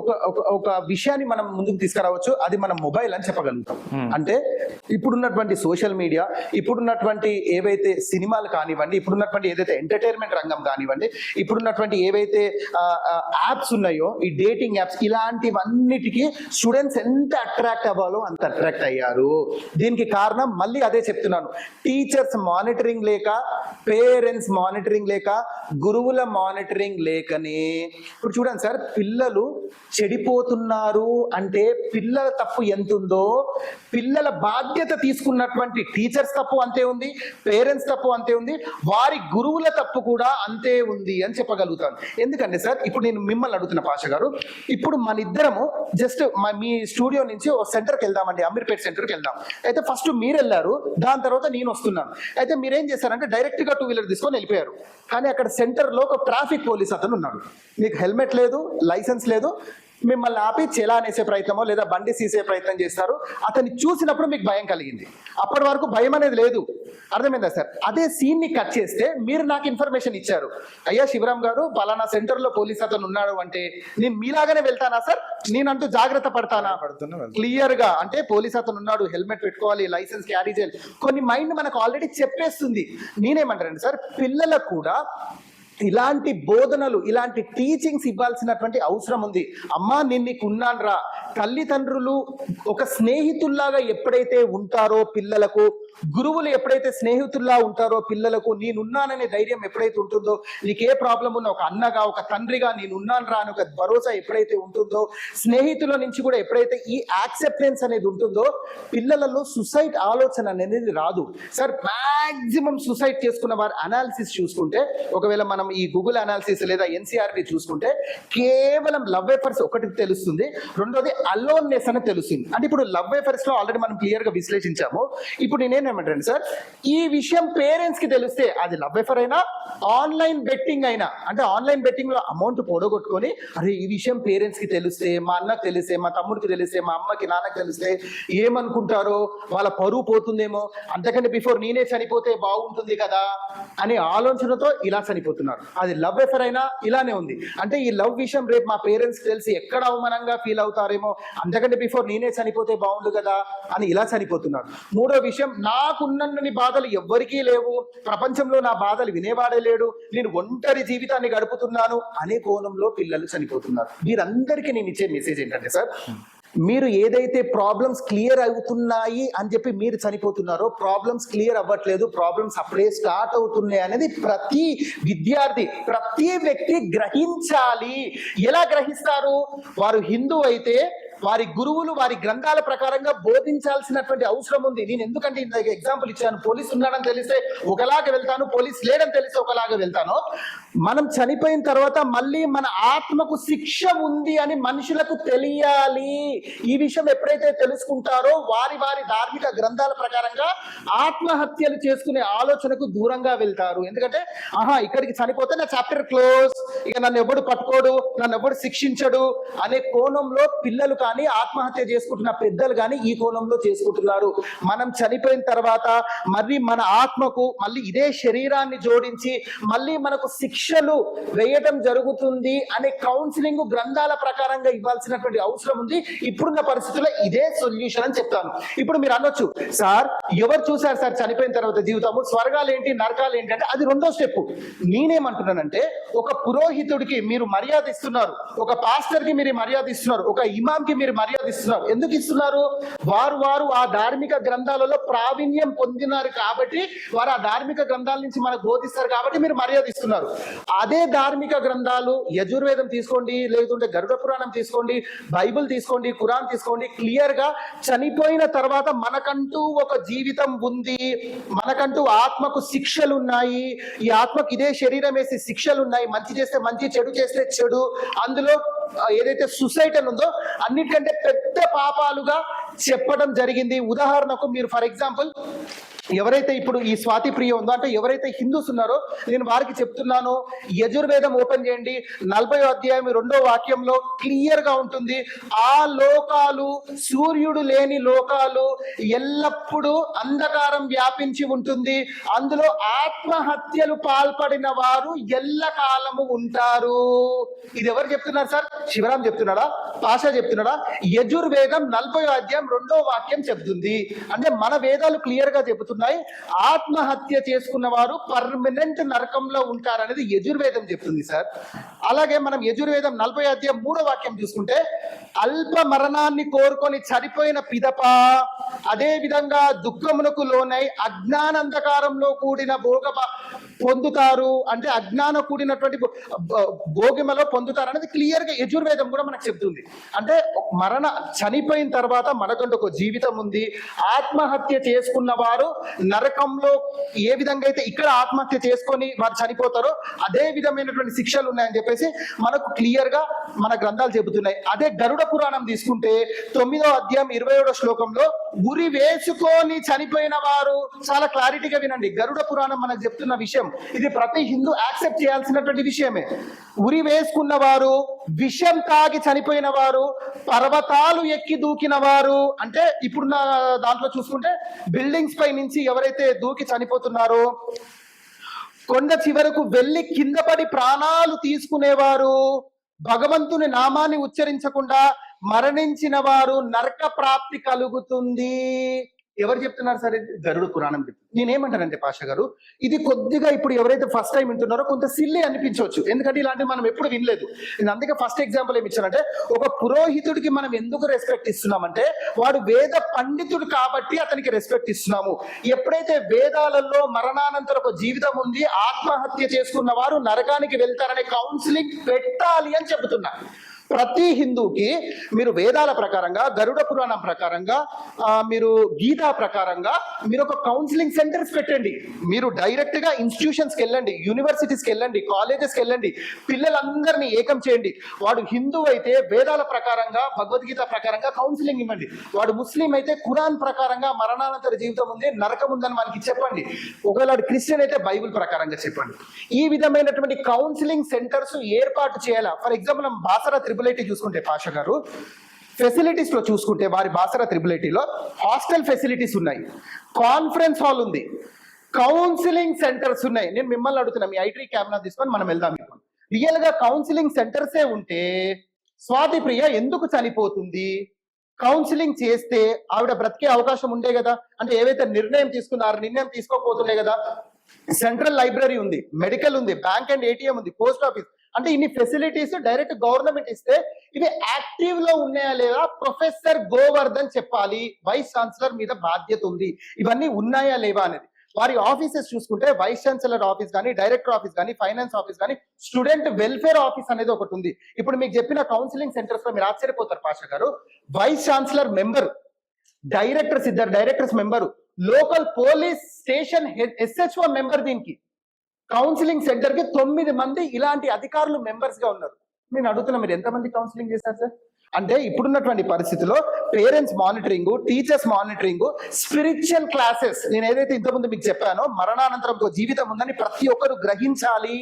ఒక విషయాన్ని మనం ముందుకు తీసుకురావచ్చు, అది మన మొబైల్ అని చెప్పగలుగుతాం. అంటే ఇప్పుడున్నటువంటి సోషల్ మీడియా, ఇప్పుడున్నటువంటి ఏవైతే సినిమాలు కానివ్వండి, ఇప్పుడున్నటువంటి ఏదైతే ఎంటర్టైన్మెంట్ రంగం కానివ్వండి, ఇప్పుడున్నటువంటి ఏవైతే యాప్స్ ఉన్నాయో ఈ డేటింగ్ యాప్స్, ఇలాంటివన్నిటికీ స్టూడెంట్స్ ఎంత అట్రాక్ట్ అవ్వాలో అంత అట్రాక్ట్ అయ్యారు. దీనికి కారణం మళ్ళీ అదే చెప్తున్నాను, టీచర్స్ మానిటరింగ్ లేక, పేరెంట్స్ మానిటరింగ్ లేక, గురువుల మానిటరింగ్ లేకనే. ఇప్పుడు చూడండి సార్, పిల్లలు చెడిపోతున్నారు అంటే పిల్లల తప్పు ఎంత ఉందో, పిల్లల బాధ్యత తీసుకున్నటువంటి టీచర్స్ తప్పు అంతే ఉంది, పేరెంట్స్ తప్పు అంతే ఉంది, వారి గురువుల తప్పు కూడా అంతే ఉంది అని చెప్పగలుగుతాను. ఎందుకంటే సార్ ఇప్పుడు నేను మిమ్మల్ని అడుగుతున్న పాష గారు, ఇప్పుడు మన ఇద్దరము జస్ట్ మీ స్టూడియో నుంచి ఒక సెంటర్కి వెళ్దామండి, అమీర్పేట్ సెంటర్కి వెళ్దాం. అయితే ఫస్ట్ మీరు వెళ్ళారు, దాని తర్వాత నేను వస్తున్నాను. అయితే మీరేం చేశారంటే డైరెక్ట్ గా 2 వీలర్ తీసుకొని వెళ్ళిపోయారు. కానీ అక్కడ సెంటర్ లో ఒక ట్రాఫిక్ పోలీస్ అతను ఉన్నాడు, మీకు హెల్మెట్ లేదు, లైసెన్స్ లేదు, మిమ్మల్ని ఆపి చలాన్ వేసే ప్రయత్నమో లేదా బండి సీసే ప్రయత్నం చేస్తారు. అతన్ని చూసినప్పుడు మీకు భయం కలిగింది, అప్పటి వరకు భయం అనేది లేదు. అర్థమైందా సార్? అదే సీన్ ని కట్ చేస్తే మీరు నాకు ఇన్ఫర్మేషన్ ఇచ్చారు, అయ్యా శివరాం గారు పలానా సెంటర్ లో పోలీస్ అతను ఉన్నాడు అంటే నేను మీలాగానే వెళ్తానా సార్? నేనంటూ జాగ్రత్త పడతానా? క్లియర్ గా అంటే పోలీస్ అతను ఉన్నాడు, హెల్మెట్ పెట్టుకోవాలి, లైసెన్స్ క్యారీ చేయాలి, కొన్ని మైండ్ మనకు ఆల్రెడీ చెప్పేస్తుంది. నేనేమంటానండి సార్, పిల్లలకు కూడా ఇలాంటి బోధనలు, ఇలాంటి టీచింగ్స్ ఇవ్వాల్సినటువంటి అవసరం ఉంది. అమ్మా నేను నీకు ఉన్నాను రా, తల్లిదండ్రులు ఒక స్నేహితుల్లాగా ఎప్పుడైతే ఉంటారో పిల్లలకు, గురువులు ఎప్పుడైతే స్నేహితుల్లా ఉంటారో పిల్లలకు, నేనున్నాననే ధైర్యం ఎప్పుడైతే ఉంటుందో, నీకే ప్రాబ్లం ఉన్నా ఒక అన్నగా ఒక తండ్రిగా నేనున్నాను రా అని ఒక భరోసా ఎప్పుడైతే ఉంటుందో, స్నేహితుల నుంచి కూడా ఎప్పుడైతే ఈ యాక్సెప్టెన్స్ అనేది ఉంటుందో, పిల్లలలో సుసైడ్ ఆలోచన అనేది రాదు. సార్ మాక్సిమం సుసైడ్ చేసుకున్న వారి అనాలిసిస్ చూసుకుంటే, ఒకవేళ మనం ఈ గూగుల్ అనాలిసిస్ లేదా NCERT చూసుకుంటే కేవలం లవ్ అఫైర్స్ ఒకటి తెలుస్తుంది, రెండోది అలోన్నెస్ అని తెలుస్తుంది. అంటే ఇప్పుడు లవ్ అఫైర్స్ లో ఆల్రెడీ మనం క్లియర్ గా విశ్లేషించాము. ఇప్పుడు నేనేమంటాను సార్, ఈ విషయం పేరెంట్స్ కి తెలిస్తే అది లవ్ అఫైర్ అయినా ఆన్లైన్ బెట్టింగ్ అయినా, అంటే ఆన్లైన్ బెట్టింగ్ లో అమౌంట్ పొడగొట్టుకొని అరే ఈ విషయం పేరెంట్స్ కి తెలిస్తే, మా అన్నకు తెలిస్తే, మా తమ్ముడికి తెలిస్తే, మా అమ్మకి నాన్నకి తెలిస్తే ఏమనుకుంటారో, వాళ్ళ పరువు పోతుందేమో, అంతకంటే బిఫోర్ నేనే చనిపోతే బాగుంటుంది కదా అనే ఆలోచనతో ఇలా చనిపోతున్నారు. అది లవ్ అఫైర్ అయినా ఇలానే ఉంది. అంటే ఈ లవ్ విషయం రేపు మా పేరెంట్స్ తెలిసి ఎక్కడ అవమానంగా ఫీల్ అవుతారేమో, అంతకంటే బిఫోర్ నేనే చనిపోతే బాగుండు కదా అని ఇలా చనిపోతున్నారు. మూడో విషయం, నాకున్నన్ని బాధలు ఎవ్వరికీ లేవు, ప్రపంచంలో నా బాధలు వినేవాడే లేడు, నేను ఒంటరి జీవితాన్ని గడుపుతున్నాను అనే కోణంలో పిల్లలు చనిపోతున్నారు. వీరందరికీ నేను ఇచ్చే మెసేజ్ ఏంటంటే సార్, మీరు ఏదైతే ప్రాబ్లమ్స్ క్లియర్ అవుతున్నాయి అని చెప్పి మీరు చనిపోతున్నారో, ప్రాబ్లమ్స్ క్లియర్ అవ్వట్లేదు, ప్రాబ్లమ్స్ అప్పుడే స్టార్ట్ అవుతున్నాయి అనేది ప్రతి విద్యార్థి, ప్రతి వ్యక్తి గ్రహించాలి. ఎలా గ్రహిస్తారు? వారు హిందూ అయితే వారి గురువులు వారి గ్రంథాల ప్రకారంగా బోధించాల్సినటువంటి అవసరం ఉంది. నేను ఎందుకంటే ఇందాక ఎగ్జాంపుల్ ఇచ్చాను, పోలీస్ ఉన్నాడని తెలిస్తే ఒకలాగా వెళ్తాను, పోలీస్ లేడని తెలిస్తే ఒకలాగా వెళ్తాను. మనం చనిపోయిన తర్వాత మళ్ళీ మన ఆత్మకు శిక్ష ఉంది అని మనుషులకు తెలియాలి. ఈ విషయం ఎప్పుడైతే తెలుసుకుంటారో వారి వారి ధార్మిక గ్రంథాల ప్రకారంగా ఆత్మహత్యలు చేసుకునే ఆలోచనకు దూరంగా వెళ్తారు. ఎందుకంటే ఇక్కడికి చనిపోతే నా చాప్టర్ క్లోజ్, ఇక నన్ను ఎవడు పట్టుకోడు, నన్ను ఎవడు శిక్షించడు అనే కోణంలో పిల్లలు కానీ ఆత్మహత్య చేసుకుంటున్న పెద్దలు కానీ ఈ కోణంలో చేసుకుంటున్నారు. మనం చనిపోయిన తర్వాత మరి మన ఆత్మకు మళ్ళీ ఇదే శరీరాన్ని జోడించి మళ్ళీ మనకు శిక్షలు వేయటం జరుగుతుంది అనే కౌన్సిలింగ్ గ్రంథాల ప్రకారంగా ఇవ్వాల్సినటువంటి అవసరం ఉంది. ఇప్పుడున్న పరిస్థితుల్లో ఇదే సొల్యూషన్ అని చెప్తాను. ఇప్పుడు మీరు అనొచ్చు, సార్ ఎవరు చూశారు సార్ చనిపోయిన తర్వాత జీవితము, స్వర్గాలు ఏంటి నరకాలు ఏంటి అంటే అది రెండో స్టెప్. నేనేమంటున్నానంటే ఒక పురోహితుడికి మీరు మర్యాద ఇస్తున్నారు, ఒక పాస్టర్ కి మీరు మర్యాద ఇస్తున్నారు, ఒక ఇమాం కి మీరు మర్యాద ఇస్తున్నారు. ఎందుకు ఇస్తున్నారు? వారు ఆ ధార్మిక గ్రంథాలలో ప్రావీణ్యం పొందినారు కాబట్టి, వారు ఆ ధార్మిక గ్రంథాల నుంచి మనకు బోధిస్తారు కాబట్టి మీరు మర్యాద ఇస్తున్నారు. అదే ధార్మిక గ్రంథాలు యజుర్వేదం తీసుకోండి, లేకుంటే గరుడ పురాణం తీసుకోండి, బైబిల్ తీసుకోండి, ఖురాన్ తీసుకోండి, క్లియర్ గా చనిపోయిన తర్వాత మనకంటూ ఒక జీవితం ఉంది, మనకంటూ ఆత్మకు శిక్షలు ఉన్నాయి, ఈ ఆత్మకు ఇదే శరీరం వేసి శిక్షలు ఉన్నాయి, మంచి చేస్తే మంచి, చెడు చేస్తే చెడు. అందులో ఏదైతే సుసైటీ ఉందో అన్నిటికంటే పెద్ద పాపాలుగా చెప్పడం జరిగింది. ఉదాహరణకు మీరు ఫర్ ఎగ్జాంపుల్ ఎవరైతే ఇప్పుడు ఈ స్వాతి ప్రియ ఉందో అంటే ఎవరైతే హిందూస్ ఉన్నారో నేను వారికి చెప్తున్నాను, యజుర్వేదం ఓపెన్ చేయండి, 40వ అధ్యాయం 2వ వాక్యంలో క్లియర్ గా ఉంటుంది. ఆ లోకాలు సూర్యుడు లేని లోకాలు ఎల్లప్పుడూ అంధకారం వ్యాపించి ఉంటుంది, అందులో ఆత్మహత్యలు పాల్పడిన వారు ఎల్లకాలము ఉంటారు. ఇది ఎవరు చెప్తున్నారు సార్? శివరాం చెప్తున్నాడా? పాషా చెప్తున్నాడా? యజుర్వేదం 40వ అధ్యాయం 2వ వాక్యం చెప్తుంది. అంటే మన వేదాలు క్లియర్ గా చెబుతున్నాయి, ఆత్మహత్య చేసుకున్న వారు పర్మనెంట్ నరకంలో ఉంటారనేది యజుర్వేదం చెప్తుంది సార్. అలాగే మనం యజుర్వేదం 40వ అధ్యాయం 3వ వాక్యం చూసుకుంటే అల్ప మరణాన్ని కోరుకొని చనిపోయిన పిదప అదే విధంగా దుఃఖమునకు లోనై అజ్ఞానంధకారంలో కూడిన భోగ పొందుతారు. అంటే అజ్ఞానం కూడినటువంటి భోగిమలో పొందుతారు అనేది క్లియర్ గా యజుర్వేదం కూడా మనకు చెప్తుంది. అంటే చనిపోయిన తర్వాత మనకంటూ ఒక జీవితం ఉంది. ఆత్మహత్య చేసుకున్న వారు నరకంలో ఏ విధంగా అయితే ఇక్కడ ఆత్మహత్య చేసుకొని వారు చనిపోతారో అదే విధమైనటువంటి శిక్షలు ఉన్నాయని చెప్పేసి మనకు క్లియర్ గా మన గ్రంథాలు చెబుతున్నాయి. అదే గరుడ పురాణం తీసుకుంటే 9వ అధ్యాయం 27వ శ్లోకంలో ఉరి వేసుకొని చనిపోయిన వారు, చాలా క్లారిటీగా వినండి, గరుడ పురాణం మనకు చెప్తున్న విషయం ఇది ప్రతి హిందూ యాక్సెప్ట్ చేయాల్సినటువంటి విషయమే. ఉరి వేసుకున్న వారు, విషం తాగి చనిపోయిన వారు, పర్వతాలు ఎక్కి దూకిన వారు, అంటే ఇప్పుడున్న దాంట్లో చూసుకుంటే బిల్డింగ్స్ పై నుంచి ఎవరైతే దూకి చనిపోతున్నారో, కొండ చివరకు వెళ్ళి కింద పడి ప్రాణాలు తీసుకునేవారు, భగవంతుని నామాన్ని ఉచ్చరించకుండా మరణించిన వారు నరక ప్రాప్తి కలుగుతుంది. ఎవరు చెప్తున్నారు సార్? గరుడ పురాణం చెప్తుంది. నేనేమంటానంటే పాషా గారు, ఇది కొద్దిగా ఇప్పుడు ఎవరైతే ఫస్ట్ టైం వింటున్నారో కొంత సిల్లీ అనిపించవచ్చు, ఎందుకంటే ఇలాంటివి మనం ఎప్పుడు వినలేదు. నేను అందుకే ఫస్ట్ ఎగ్జాంపుల్ ఏమి ఇచ్చానంటే, ఒక పురోహితుడికి మనం ఎందుకు రెస్పెక్ట్ ఇస్తున్నామంటే వాడు వేద పండితుడు కాబట్టి అతనికి రెస్పెక్ట్ ఇస్తున్నాము. ఎప్పుడైతే వేదాలలో మరణానంతర ఒక జీవితం ఉంది, ఆత్మహత్య చేసుకున్న వారు నరకానికి వెళ్తారనే కౌన్సిలింగ్ పెట్టాలి అని చెబుతున్నా. ప్రతి హిందూకి మీరు వేదాల ప్రకారంగా, గరుడ పురాణం ప్రకారంగా, మీరు గీతా ప్రకారంగా మీరు ఒక కౌన్సిలింగ్ సెంటర్స్ పెట్టండి. మీరు డైరెక్ట్ గా ఇన్స్టిట్యూషన్స్కి వెళ్ళండి, యూనివర్సిటీస్కి వెళ్ళండి, కాలేజెస్కి వెళ్ళండి, పిల్లలందరినీ ఏకం చేయండి. వాడు హిందూ అయితే వేదాల ప్రకారంగా, భగవద్గీత ప్రకారంగా కౌన్సిలింగ్ ఇవ్వండి. వాడు ముస్లిం అయితే ఖురాన్ ప్రకారంగా మరణానంతర జీవితం ఉంది, నరకం ఉందని మనకి చెప్పండి. ఒకవేళ వాడు క్రిస్టియన్ అయితే బైబిల్ ప్రకారంగా చెప్పండి. ఈ విధమైనటువంటి కౌన్సిలింగ్ సెంటర్స్ ఏర్పాటు చేయాలా. ఫర్ ఎగ్జాంపుల్ మనం బాసరా త్రిబుల్ చూసుకుంటే పాషా గారు, ఫెసిలిటీస్ లో చూసుకుంటే వారి బాసరా త్రిబుల్ హాస్టల్ ఫెసిలిటీస్ ఉన్నాయి, కాన్ఫరెన్స్ హాల్ ఉంది, కౌన్సిలింగ్ సెంటర్స్ ఉన్నాయి. నేను మిమ్మల్ని అడుగుతున్నా, మీ ఐటీ కెమెరా తీసుకొని మనం వెళ్దాం. రియల్ గా కౌన్సిలింగ్ సెంటర్సే ఉంటే స్వాతి ప్రియ ఎందుకు చనిపోతుంది? కౌన్సిలింగ్ చేస్తే ఆవిడ బ్రతికే అవకాశం ఉండే కదా. అంటే ఏవైతే నిర్ణయం తీసుకున్నారో నిర్ణయం తీసుకోకపోతుండే కదా. సెంట్రల్ లైబ్రరీ ఉంది, మెడికల్ ఉంది, బ్యాంక్ అండ్ ఏటీఎం ఉంది, పోస్ట్ ఆఫీస్, అంటే ఇన్ని ఫెసిలిటీస్ డైరెక్ట్ గవర్నమెంట్ ఇస్తే ఇవి యాక్టివ్ లో ఉన్నాయా లేదా ప్రొఫెసర్ గోవర్ధన్ చెప్పాలి. వైస్ ఛాన్సలర్ మీద బాధ్యత ఉంది, ఇవన్నీ ఉన్నాయా లేవా అనేది. వారి ఆఫీసెస్ చూసుకుంటే వైస్ ఛాన్సలర్ ఆఫీస్ కానీ, డైరెక్టర్ ఆఫీస్ కానీ, ఫైనాన్స్ ఆఫీస్ కానీ, స్టూడెంట్ వెల్ఫేర్ ఆఫీస్ అనేది ఒకటి ఉంది. ఇప్పుడు మీకు చెప్పిన కౌన్సిలింగ్ సెంటర్స్ లో మీరు ఆశ్చర్యపోతారు పాషా గారు, వైస్ ఛాన్సలర్ మెంబర్, డైరెక్టర్స్, ఇద్దరు directors member, local police station head SHO member, దీనికి కౌన్సిలింగ్ సెంటర్ కి 9 మంది ఇలాంటి అధికారులు మెంబర్స్ గా ఉన్నారు. నేను అడుగుతున్నా, మీరు ఎంతమంది కౌన్సిలింగ్ చేశారు సార్? అంటే ఇప్పుడున్నటువంటి పరిస్థితిలో parents monitoring, teachers monitoring, spiritual classes, నేను ఏదైతే ఇంతకుముందు మీకు చెప్పానో మరణానంతరం జీవితం ఉందని ప్రతి ఒక్కరు గ్రహించాలి.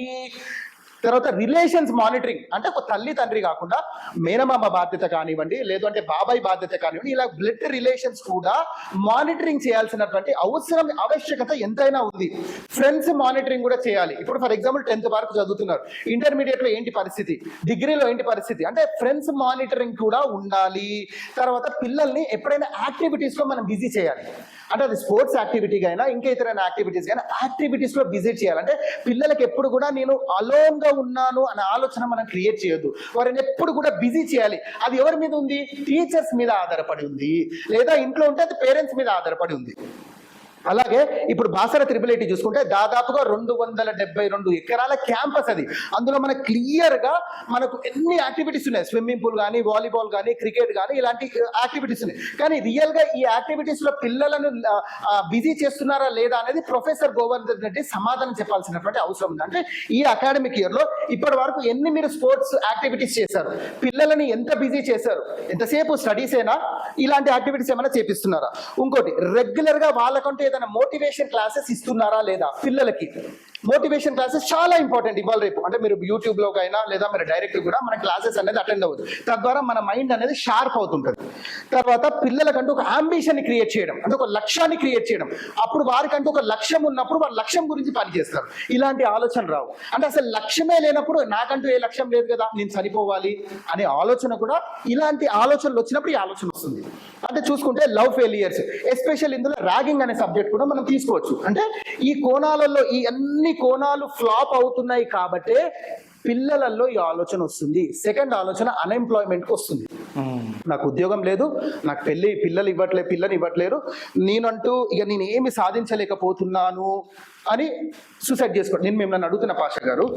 తర్వాత రిలేషన్స్ మానిటరింగ్, అంటే ఒక తల్లి తండ్రి కాకుండా మేనమామ బాధ్యత కానివ్వండి, లేదు అంటే బాబాయ్ బాధ్యత కానివ్వండి, ఇలా బ్లడ్ రిలేషన్స్ కూడా మానిటరింగ్ చేయాల్సినటువంటి ఆవశ్యకత ఎంతైనా ఉంది. ఫ్రెండ్స్ మానిటరింగ్ కూడా చేయాలి. ఇప్పుడు ఫర్ ఎగ్జాంపుల్ 10th వరకు చదువుతున్నారు, ఇంటర్మీడియట్ లో ఏంటి పరిస్థితి, డిగ్రీలో ఏంటి పరిస్థితి, అంటే ఫ్రెండ్స్ మానిటరింగ్ కూడా ఉండాలి. తర్వాత పిల్లల్ని ఎప్పుడైనా యాక్టివిటీస్ లో మనం బిజీ చేయాలి. అంటే అది స్పోర్ట్స్ యాక్టివిటీగా అయినా ఇంకా ఇతరైన యాక్టివిటీస్ అయినా యాక్టివిటీస్ లో విజిట్ చేయాలంటే పిల్లలకి ఎప్పుడు కూడా నేను అలోన్ గా ఉన్నాను అనే ఆలోచన మనం క్రియేట్ చేయొద్దు. వారిని ఎప్పుడు కూడా బిజీ చేయాలి. అది ఎవరి మీద ఉంది? టీచర్స్ మీద ఆధారపడి ఉంది, లేదా ఇంట్లో ఉంటే అది పేరెంట్స్ మీద ఆధారపడి ఉంది. అలాగే ఇప్పుడు బాసర త్రిబుల్ చూసుకుంటే దాదాపుగా 272 ఎకరాల క్యాంపస్ అది. అందులో మనకు క్లియర్ గా మనకు ఎన్ని యాక్టివిటీస్ ఉన్నాయి, స్విమ్మింగ్ పూల్ కానీ, వాలీబాల్ కానీ, క్రికెట్ కానీ, ఇలాంటి యాక్టివిటీస్ ఉన్నాయి. కానీ రియల్ గా ఈ యాక్టివిటీస్ లో పిల్లలను బిజీ చేస్తున్నారా లేదా అనేది ప్రొఫెసర్ గోవర్ధన్ రెడ్డి సమాధానం చెప్పాల్సినటువంటి అవసరం ఉంది. అంటే ఈ అకాడమిక్ ఇయర్ లో ఇప్పటి వరకు ఎన్ని మీరు స్పోర్ట్స్ యాక్టివిటీస్ చేశారు, పిల్లలని ఎంత బిజీ చేశారు, ఎంతసేపు స్టడీస్ అయినా ఇలాంటి యాక్టివిటీస్ ఏమైనా చేపిస్తున్నారా? ఇంకోటి, రెగ్యులర్ గా వాళ్ళకంటే ఏదైనా మోటివేషన్ క్లాసెస్ ఇస్తున్నారా లేదా? పిల్లలకి మోటివేషన్ క్లాసెస్ చాలా ఇంపార్టెంట్ ఇవాళ రేపు. అంటే మీరు యూట్యూబ్ లో అయినా లేదా మీరు డైరెక్ట్ కూడా మన క్లాసెస్ అనేది అటెండ్ అవ్వదు. తద్వారా మన మైండ్ అనేది షార్ప్ అవుతుంటుంది. తర్వాత పిల్లలకంటూ ఒక అంబిషన్ ని క్రియేట్ చేయడం, అంటే ఒక లక్ష్యాన్ని క్రియేట్ చేయడం. అప్పుడు వారికంటూ ఒక లక్ష్యం ఉన్నప్పుడు వారి లక్ష్యం గురించి పనిచేస్తారు. ఇలాంటి ఆలోచన రావు. అంటే అసలు లక్ష్యమే లేనప్పుడు నాకంటూ ఏ లక్ష్యం లేదు కదా, నేను చనిపోవాలి అనే ఆలోచన కూడా, ఇలాంటి ఆలోచనలు వచ్చినప్పుడు ఈ ఆలోచన వస్తుంది. అంటే చూసుకుంటే లవ్ ఫెయిలియర్స్, ఎస్పెషల్ ఇందులో ర్యాగింగ్ అనే సబ్జెక్ట్ కూడా మనం తీసుకోవచ్చు. అంటే ఈ కోణాలలో ఈ అన్ని కోణాలు ఫ్లాప్ అవుతున్నాయి కాబట్టే పిల్లలలో ఈ ఆలోచన వస్తుంది. సెకండ్ ఆలోచన అన్ఎంప్లాయ్మెంట్ కి వస్తుంది. నాకు ఉద్యోగం లేదు, నాకు పిల్లని ఇవ్వట్లేరు, నేనంటూ ఇక నేను ఏమి సాధించలేకపోతున్నాను అని సూసైడ్ చేసుకోండి. నేను మిమ్మల్ని అడుగుతున్న పాష గారు,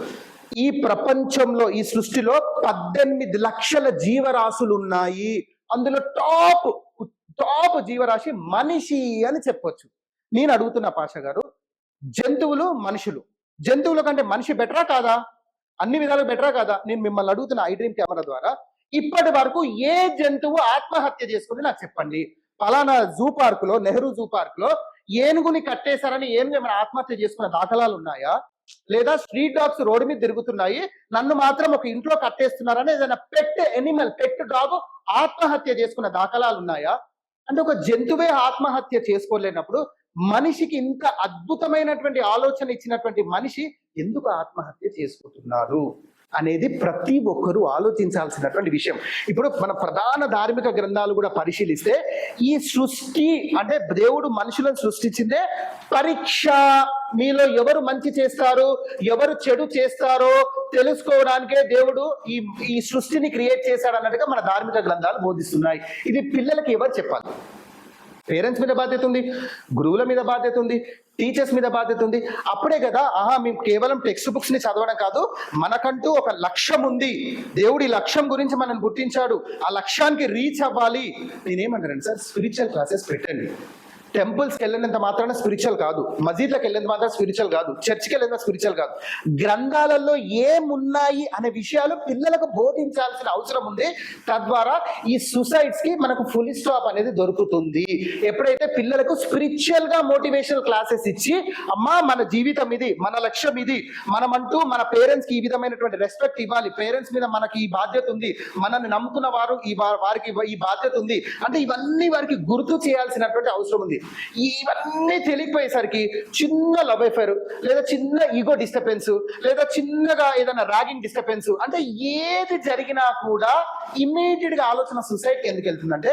ఈ ప్రపంచంలో ఈ సృష్టిలో 18 లక్షల జీవరాశులు ఉన్నాయి. అందులో టాప్ జీవరాశి మనిషి అని చెప్పొచ్చు. నేను అడుగుతున్న పాష గారు, జంతువులు మనుషులు, జంతువుల కంటే మనిషి బెటరా కాదా? అన్ని విధాలు బెటరా కాదా? నేను మిమ్మల్ని అడుగుతున్న ఐ డ్రీమ్ కెమెరా ద్వారా ఇప్పటి వరకు ఏ జంతువు ఆత్మహత్య చేసుకుంది నాకు చెప్పండి. పలానా జూ పార్క్ లో, నెహ్రూ జూ పార్క్ లో ఏనుగుని కట్టేశారని ఏమైనా ఆత్మహత్య చేసుకున్న దాఖలాలు ఉన్నాయా? లేదా స్ట్రీట్ డాగ్స్ రోడ్డు మీద తిరుగుతున్నాయి, నన్ను మాత్రం ఒక ఇంట్లో కట్టేస్తున్నారని ఏదైనా పెట్ డాగ్ ఆత్మహత్య చేసుకున్న దాఖలాలు ఉన్నాయా? అంటే ఒక జంతువే ఆత్మహత్య చేసుకోలేనప్పుడు మనిషికి ఇంత అద్భుతమైనటువంటి ఆలోచన ఇచ్చినటువంటి మనిషి ఎందుకు ఆత్మహత్య చేసుకుంటున్నారు అనేది ప్రతి ఒక్కరూ ఆలోచించాల్సినటువంటి విషయం. ఇప్పుడు మన ప్రధాన ధార్మిక గ్రంథాలు కూడా పరిశీలిస్తే ఈ సృష్టి అంటే దేవుడు మనుషులను సృష్టించిందే పరీక్ష. మీలో ఎవరు మంచి చేస్తారు, ఎవరు చెడు చేస్తారో తెలుసుకోవడానికే దేవుడు ఈ సృష్టిని క్రియేట్ చేశాడు అన్నట్టుగా మన ధార్మిక గ్రంథాలు బోధిస్తున్నాయి. ఇది పిల్లలకి ఎవరు చెప్పాలి? పేరెంట్స్ మీద బాధ్యత ఉంది, గురువుల మీద బాధ్యత ఉంది, టీచర్స్ మీద బాధ్యత ఉంది. అప్పుడే కదా మేము కేవలం టెక్స్ట్ బుక్స్ ని చదవడం కాదు, మనకంటూ ఒక లక్ష్యం ఉంది, దేవుడి లక్ష్యం గురించి మనం గుర్తించాడు, ఆ లక్ష్యానికి రీచ్ అవ్వాలి. నేనేమంటానండి సార్, స్పిరిచువల్ క్లాసెస్ పెట్టండి. టెంపుల్స్కి వెళ్ళినంత మాత్రాన స్పిరిచువల్ కాదు, మసీద్లకు వెళ్ళినంత మాత్రం స్పిరిచువల్ కాదు, చర్చికి వెళ్ళినంత స్పిరిచువల్ కాదు. గ్రంథాలలో ఏమున్నాయి అనే విషయాలు పిల్లలకు బోధించాల్సిన అవసరం ఉంది. తద్వారా ఈ సూసైడ్స్ కి మనకు ఫుల్ స్టాప్ అనేది దొరుకుతుంది. ఎప్పుడైతే పిల్లలకు స్పిరిచువల్ గా మోటివేషనల్ క్లాసెస్ ఇచ్చి, అమ్మా మన జీవితం ఇది, మన లక్ష్యం ఇది, మనమంటూ మన పేరెంట్స్ కి ఈ విధమైనటువంటి రెస్పెక్ట్ ఇవ్వాలి, పేరెంట్స్ మీద మనకి ఈ బాధ్యత ఉంది, మనల్ని నమ్ముకున్న వారు వారికి ఈ బాధ్యత ఉంది అంటే ఇవన్నీ వారికి గుర్తు చేయాల్సినటువంటి అవసరం ఉంది. ఇవన్నీ తెలియపోయేసరికి చిన్న లవ్ అఫైర్, లేదా చిన్న ఈగో డిస్టర్బెన్స్, లేదా చిన్నగా ఏదైనా ర్యాగింగ్ డిస్టర్బెన్స్, అంటే ఏది జరిగినా కూడా ఇమ్మీడియట్ గా ఆలోచన సొసైటీకి ఎందుకు వెళ్తుందంటే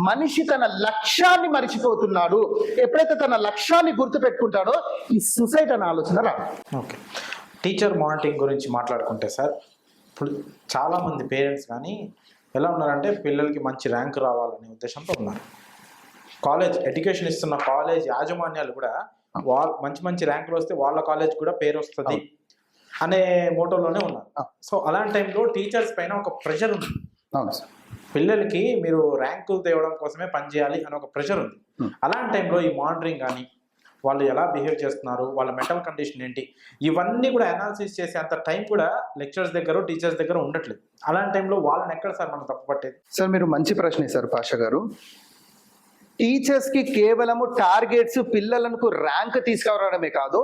మనిషి తన లక్ష్యాన్ని మరిచిపోతున్నాడు. ఎప్పుడైతే తన లక్ష్యాన్ని గుర్తు పెట్టుకుంటాడో ఈ సొసైటీ అనే ఆలోచన రాదు. ఓకే, టీచర్ మానిటరింగ్ గురించి మాట్లాడుకుంటే సార్, ఇప్పుడు చాలామంది పేరెంట్స్ కానీ ఎలా ఉన్నారంటే పిల్లలకి మంచి ర్యాంక్ రావాలనే ఉద్దేశంతో ఉన్నారు. కాలేజ్ ఎడ్యుకేషన్ ఇస్తున్న కాలేజ్ యాజమాన్యాలు కూడా మంచి మంచి ర్యాంకులు వస్తే వాళ్ళ కాలేజ్ కూడా పేరు వస్తుంది అనే మోటోలోనే ఉన్నారు. సో అలాంటి టైంలో టీచర్స్ పైన ఒక ప్రెషర్ ఉంది. పిల్లలకి మీరు ర్యాంకులు తేవడం కోసమే పనిచేయాలి అని ఒక ప్రెషర్ ఉంది. అలాంటి టైంలో ఈ మానిటరింగ్ కానీ వాళ్ళు ఎలా బిహేవ్ చేస్తున్నారు, వాళ్ళ మెంటల్ కండిషన్ ఏంటి, ఇవన్నీ కూడా అనాలిసిస్ చేసే అంత టైం కూడా లెక్చరర్స్ దగ్గర టీచర్స్ దగ్గర ఉండట్లేదు. అలాంటి టైంలో వాళ్ళని ఎక్కడ సార్ మనం తప్పు పట్టేది? సార్ మీరు మంచి ప్రశ్న వేశారు పాషా గారు. టీచర్స్ కి కేవలము టార్గెట్స్ పిల్లలకు ర్యాంక్ తీసుకురావడమే కాదు,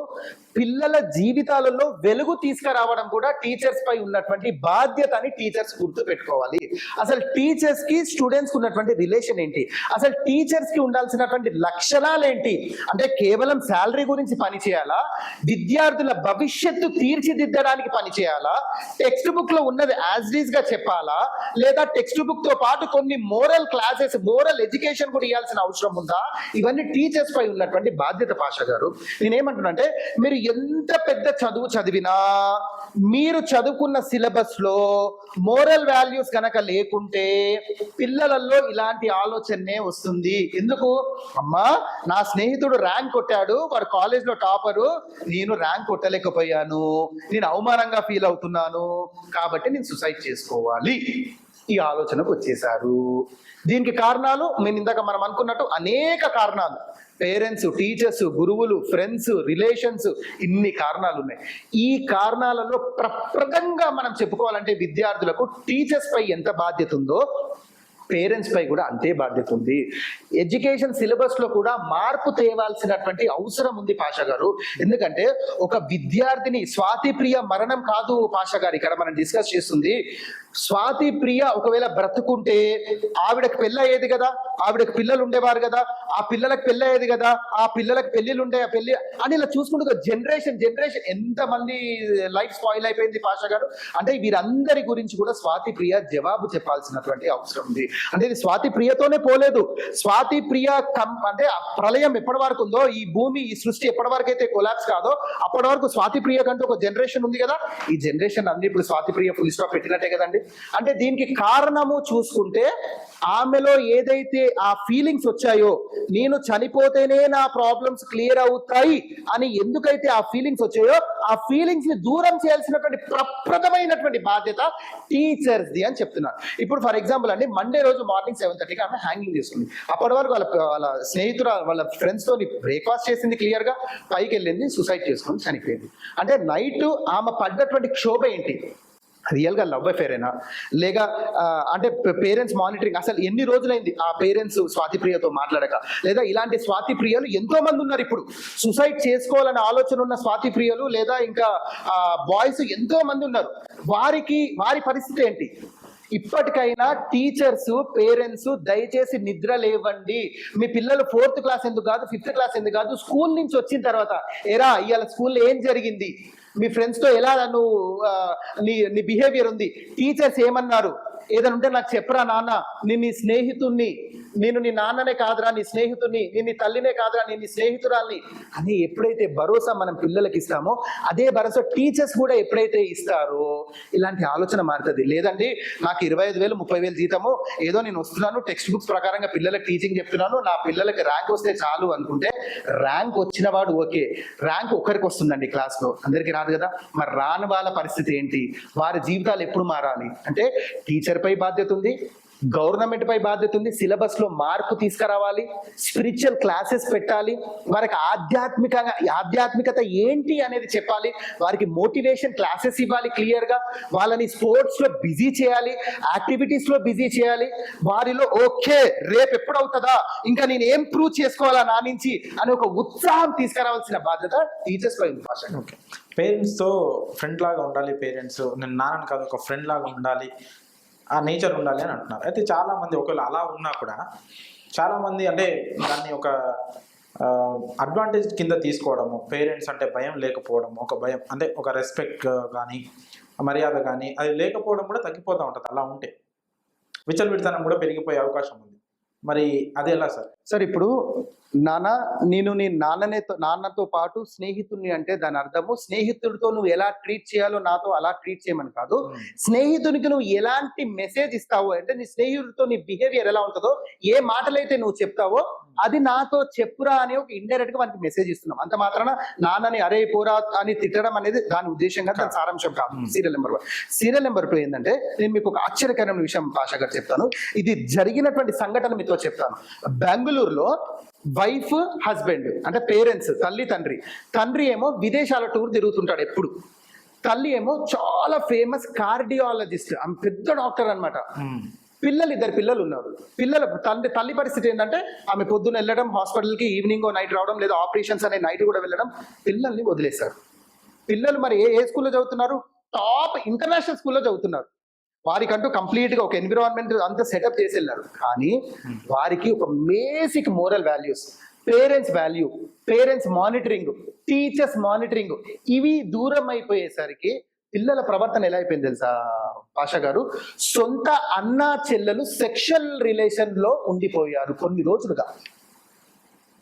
పిల్లల జీవితాలలో వెలుగు తీసుకురావడం కూడా టీచర్స్ పై ఉన్నటువంటి బాధ్యత అని టీచర్స్ గుర్తు పెట్టుకోవాలి. అసలు టీచర్స్ కి స్టూడెంట్స్ కి ఉన్నటువంటి రిలేషన్ ఏంటి, అసలు టీచర్స్ కి ఉండాల్సినటువంటి లక్షణాలు ఏంటి అంటే కేవలం శాలరీ గురించి పని చేయాలా, విద్యార్థుల భవిష్యత్తు తీర్చిదిద్దడానికి పని చేయాలా, టెక్స్ట్ బుక్ లో ఉన్నది యాజ్ ఇట్ ఈస్ గా చెప్పాలా, లేదా టెక్స్ట్ బుక్ తో పాటు కొన్ని మోరల్ క్లాసెస్, మోరల్ ఎడ్యుకేషన్ కూడా ఇవ్వాల్సిన అవసరం ఉందా? ఇవన్నీ టీచర్స్ పై ఉన్నటువంటి బాధ్యత పాషా గారు. నేనేమంటున్నానంటే మీరు ఎంత పెద్ద చదువు చదివినా మీరు చదువుకున్న సిలబస్ లో మోరల్ వాల్యూస్ కనుక లేకుంటే పిల్లలలో ఇలాంటి ఆలోచనే వస్తుంది. ఎందుకు? అమ్మా నా స్నేహితుడు ర్యాంక్ కొట్టాడు, వాడు కాలేజ్ లో టాపరు, నేను ర్యాంక్ కొట్టలేకపోయాను, నేను అవమానంగా ఫీల్ అవుతున్నాను, కాబట్టి నేను సూసైడ్ చేసుకోవాలి, ఈ ఆలోచనకు వచ్చేసారు. దీనికి కారణాలు మేము ఇందాక మనం అనుకున్నట్టు అనేక కారణాలు, పేరెంట్స్, టీచర్స్, గురువులు, ఫ్రెండ్స్, రిలేషన్స్, ఇన్ని కారణాలు ఉన్నాయి. ఈ కారణాలలో ప్రప్రదంగా మనం చెప్పుకోవాలంటే విద్యార్థులకు టీచర్స్ పై ఎంత బాధ్యత ఉందో పేరెంట్స్ పై కూడా అంతే బాధ్యత ఉంది. ఎడ్యుకేషన్ సిలబస్ లో కూడా మార్పు తేవాల్సినటువంటి అవసరం ఉంది పాషా గారు. ఎందుకంటే ఒక విద్యార్థిని, స్వాతి ప్రియ మరణం కాదు పాషా గారు ఇక్కడ మనం డిస్కస్ చేస్తుంది. స్వాతి ప్రియ ఒకవేళ బ్రతుకుంటే ఆవిడకి పెళ్ళయ్యేది కదా, ఆవిడకి పిల్లలు ఉండేవారు కదా, ఆ పిల్లలకు పెళ్ళయ్యేది కదా, ఆ పిల్లలకు పెళ్లిళ్ళు ఉండే పెళ్లి అని ఇలా చూసుకుంటూ జనరేషన్ ఎంతమంది లైఫ్ స్పాయిల్ అయిపోయింది పాషా గారు. అంటే వీరందరి గురించి కూడా స్వాతి ప్రియ జవాబు చెప్పాల్సినటువంటి అవసరం ఉంది. అంటే ఇది స్వాతి ప్రియతోనే పోలేదు. స్వాతి ప్రియ అంటే ప్రళయం ఎప్పటి వరకు ఉందో, ఈ భూమి, ఈ సృష్టి ఎప్పటి వరకు అయితే కొలాప్స్ కాదో అప్పటి వరకు స్వాతి ప్రియ కంటూ ఒక జనరేషన్ ఉంది కదా. ఈ జనరేషన్ అన్ని ఇప్పుడు స్వాతి ప్రియ ఫుల్ స్టాప్ పెట్టినట్టే కదండి. అంటే దీనికి కారణము చూసుకుంటే ఆమెలో ఏదైతే ఆ ఫీలింగ్స్ వచ్చాయో, నేను చనిపోతేనే నా ప్రాబ్లమ్స్ క్లియర్ అవుతాయి అని ఎందుకైతే ఆ ఫీలింగ్స్ వచ్చాయో, ఆ ఫీలింగ్స్ ని దూరం చేయాల్సినటువంటి ప్రప్రదమైనటువంటి బాధ్యత టీచర్స్ ది అని చెప్తున్నారు. ఇప్పుడు ఫర్ ఎగ్జాంపుల్ అండి, మండే రోజు మార్నింగ్ 7:30కి ఆమె హ్యాంగింగ్ చేసుకుంది. అప్పటి వరకు వాళ్ళ స్నేహితులు, వాళ్ళ ఫ్రెండ్స్ తో బ్రేక్ఫాస్ట్ చేసింది, క్లియర్ గా పైకి వెళ్ళింది, సూసైడ్ చేసుకొని చనిపోయింది. అంటే నైట్ ఆమె పడ్డటువంటి క్షోభ ఏంటి? రియల్ గా లవ్ అఫేరేనా, లేక అంటే పేరెంట్స్ మానిటరింగ్, అసలు ఎన్ని రోజులైంది ఆ పేరెంట్స్ స్వాతి ప్రియతో మాట్లాడక, లేదా ఇలాంటి స్వాతి ప్రియలు ఎంతో మంది ఉన్నారు. ఇప్పుడు సూసైడ్ చేసుకోవాలనే ఆలోచన ఉన్న స్వాతి ప్రియలు, లేదా ఇంకా బాయ్స్ ఎంతో మంది ఉన్నారు. వారి పరిస్థితి ఏంటి? ఇప్పటికైనా టీచర్స్, పేరెంట్స్ దయచేసి నిద్ర లేవండి. మీ పిల్లలు 4th క్లాస్ ఎందుకు కాదు, 5th క్లాస్ ఎందుకు కాదు, స్కూల్ నుంచి వచ్చిన తర్వాత ఎరా ఇవాళ స్కూల్లో ఏం జరిగింది, మీ ఫ్రెండ్స్ తో ఎలా నీ బిహేవియర్ ఉంది, టీచర్స్ ఏమన్నారు, ఏదైనా ఉంటే నాకు చెప్పరా నాన్న, నేను నీ స్నేహితుడిని, నేను నీ నాన్ననే కాదురా నీ స్నేహితుడిని, నేను నీ తల్లినే కాదురా నేను నీ స్నేహితురాల్ని అని ఎప్పుడైతే భరోసా మనం పిల్లలకి ఇస్తామో, అదే భరోసా టీచర్స్ కూడా ఎప్పుడైతే ఇస్తారో ఇలాంటి ఆలోచన మారుతుంది. లేదండి నాకు 25,000 30,000 జీతము, ఏదో నేను వస్తున్నాను టెక్స్ట్ బుక్స్ ప్రకారంగా పిల్లలకు టీచింగ్ చెప్తున్నాను, నా పిల్లలకి ర్యాంక్ వస్తే చాలు అనుకుంటే, ర్యాంక్ వచ్చిన వాడు ఓకే, ర్యాంక్ ఒక్కరికి వస్తుందండి క్లాస్ లో, అందరికి రాదు కదా. మరి రాని వాళ్ళ పరిస్థితి ఏంటి? వారి జీవితాలు ఎప్పుడు మారాలి అంటే టీచర్ పై బాధ్యత ఉంది, గవర్నమెంట్ పై బాధ్యత ఉంది. సిలబస్ లో మార్పు తీసుకురావాలి, స్పిరిచువల్ క్లాసెస్ పెట్టాలి, వారికి ఆధ్యాత్మికత ఏంటి అనేది చెప్పాలి, వారికి మోటివేషన్ క్లాసెస్ ఇవ్వాలి క్లియర్ గా, వాళ్ళని స్పోర్ట్స్ లో బిజీ చేయాలి, యాక్టివిటీస్ లో బిజీ చేయాలి. వారిలో ఓకే రేపు ఎప్పుడవుతుందా, ఇంకా నేను ఏం ప్రూవ్ చేసుకోవాలా నా నుంచి అని ఒక ఉత్సాహం తీసుకురావాల్సిన బాధ్యత టీచర్స్ పై ఉంది. ఓకే, పేరెంట్స్తో ఫ్రెండ్ లాగా ఉండాలి, పేరెంట్స్ నేను నాన్నని కాదు ఒక ఫ్రెండ్ లాగా ఉండాలి, ఆ నేచర్ ఉండాలి అని అంటున్నారు. అయితే చాలామంది ఒకవేళ అలా ఉన్నా కూడా చాలామంది అంటే దాన్ని ఒక అడ్వాంటేజ్ కింద తీసుకోవడము, పేరెంట్స్ అంటే భయం లేకపోవడం, ఒక భయం అంటే ఒక రెస్పెక్ట్ కానీ మర్యాద కానీ అది లేకపోవడం కూడా తగ్గిపోతూ ఉంటుంది. అలా ఉంటే విచ్చలవిడితనం కూడా పెరిగిపోయే అవకాశం ఉంది. మరి అది ఎలా సార్? సార్ ఇప్పుడు నాన్న, నేను నీ నాన్నతో పాటు స్నేహితుడిని అంటే దాని అర్థము స్నేహితుడితో నువ్వు ఎలా ట్రీట్ చేయాలో నాతో అలా ట్రీట్ చేయమని కాదు. స్నేహితునికి నువ్వు ఎలాంటి మెసేజ్ ఇస్తావో అంటే నీ స్నేహితుడితో నీ బిహేవియర్ ఎలా ఉంటుందో, ఏ మాటలైతే నువ్వు చెప్తావో అది నాతో చెప్పురా అని ఒక ఇండైరెక్ట్ గా మనకి మెసేజ్ ఇస్తున్నాం. అంత మాత్రాన నాన్నని అరే పోరా అని తిట్టడం అనేది దాని ఉద్దేశంగా దాని సారాంశం కాదు. Serial number 1. సీరియల్ నెంబర్ 2 ఏంటంటే నేను మీకు ఒక ఆశ్చర్యకరమైన విషయం పాషా గారు చెప్తాను. ఇది జరిగినటువంటి సంఘటన మీతో చెప్తాను. బెంగళూరులో వైఫ్ హస్బెండ్ అంటే పేరెంట్స్, తల్లి తండ్రి ఏమో విదేశాల టూర్ తిరుగుతుంటాడు ఎప్పుడు. తల్లి ఏమో చాలా ఫేమస్ కార్డియాలజిస్ట్, ఆమె పెద్ద డాక్టర్ అన్నమాట. ఇద్దరు పిల్లలు ఉన్నారు. తల్లి పరిస్థితి ఏంటంటే ఆమె పొద్దున్న వెళ్ళడం హాస్పిటల్కి, ఈవినింగ్ నైట్ రావడం, లేదా ఆపరేషన్స్ అనే నైట్ కూడా వెళ్ళడం. పిల్లల్ని వదిలేశారు. పిల్లలు మరి ఏ స్కూల్లో చదువుతున్నారు? టాప్ ఇంటర్నేషనల్ స్కూల్లో చదువుతున్నారు. వారికంటూ కంప్లీట్గా ఒక ఎన్విరాన్మెంట్ అంతా సెటప్ చేసి వెళ్ళారు. కానీ వారికి ఒక basic moral values, parents value, parents monitoring, teachers monitoring, ఇవి దూరం అయిపోయేసరికి పిల్లల ప్రవర్తన ఎలా అయిపోయింది తెలుసా పాషా గారు? సొంత అన్నా చెల్లెలు సెక్షువల్ రిలేషన్ లో ఉండిపోయారు కొన్ని రోజులుగా.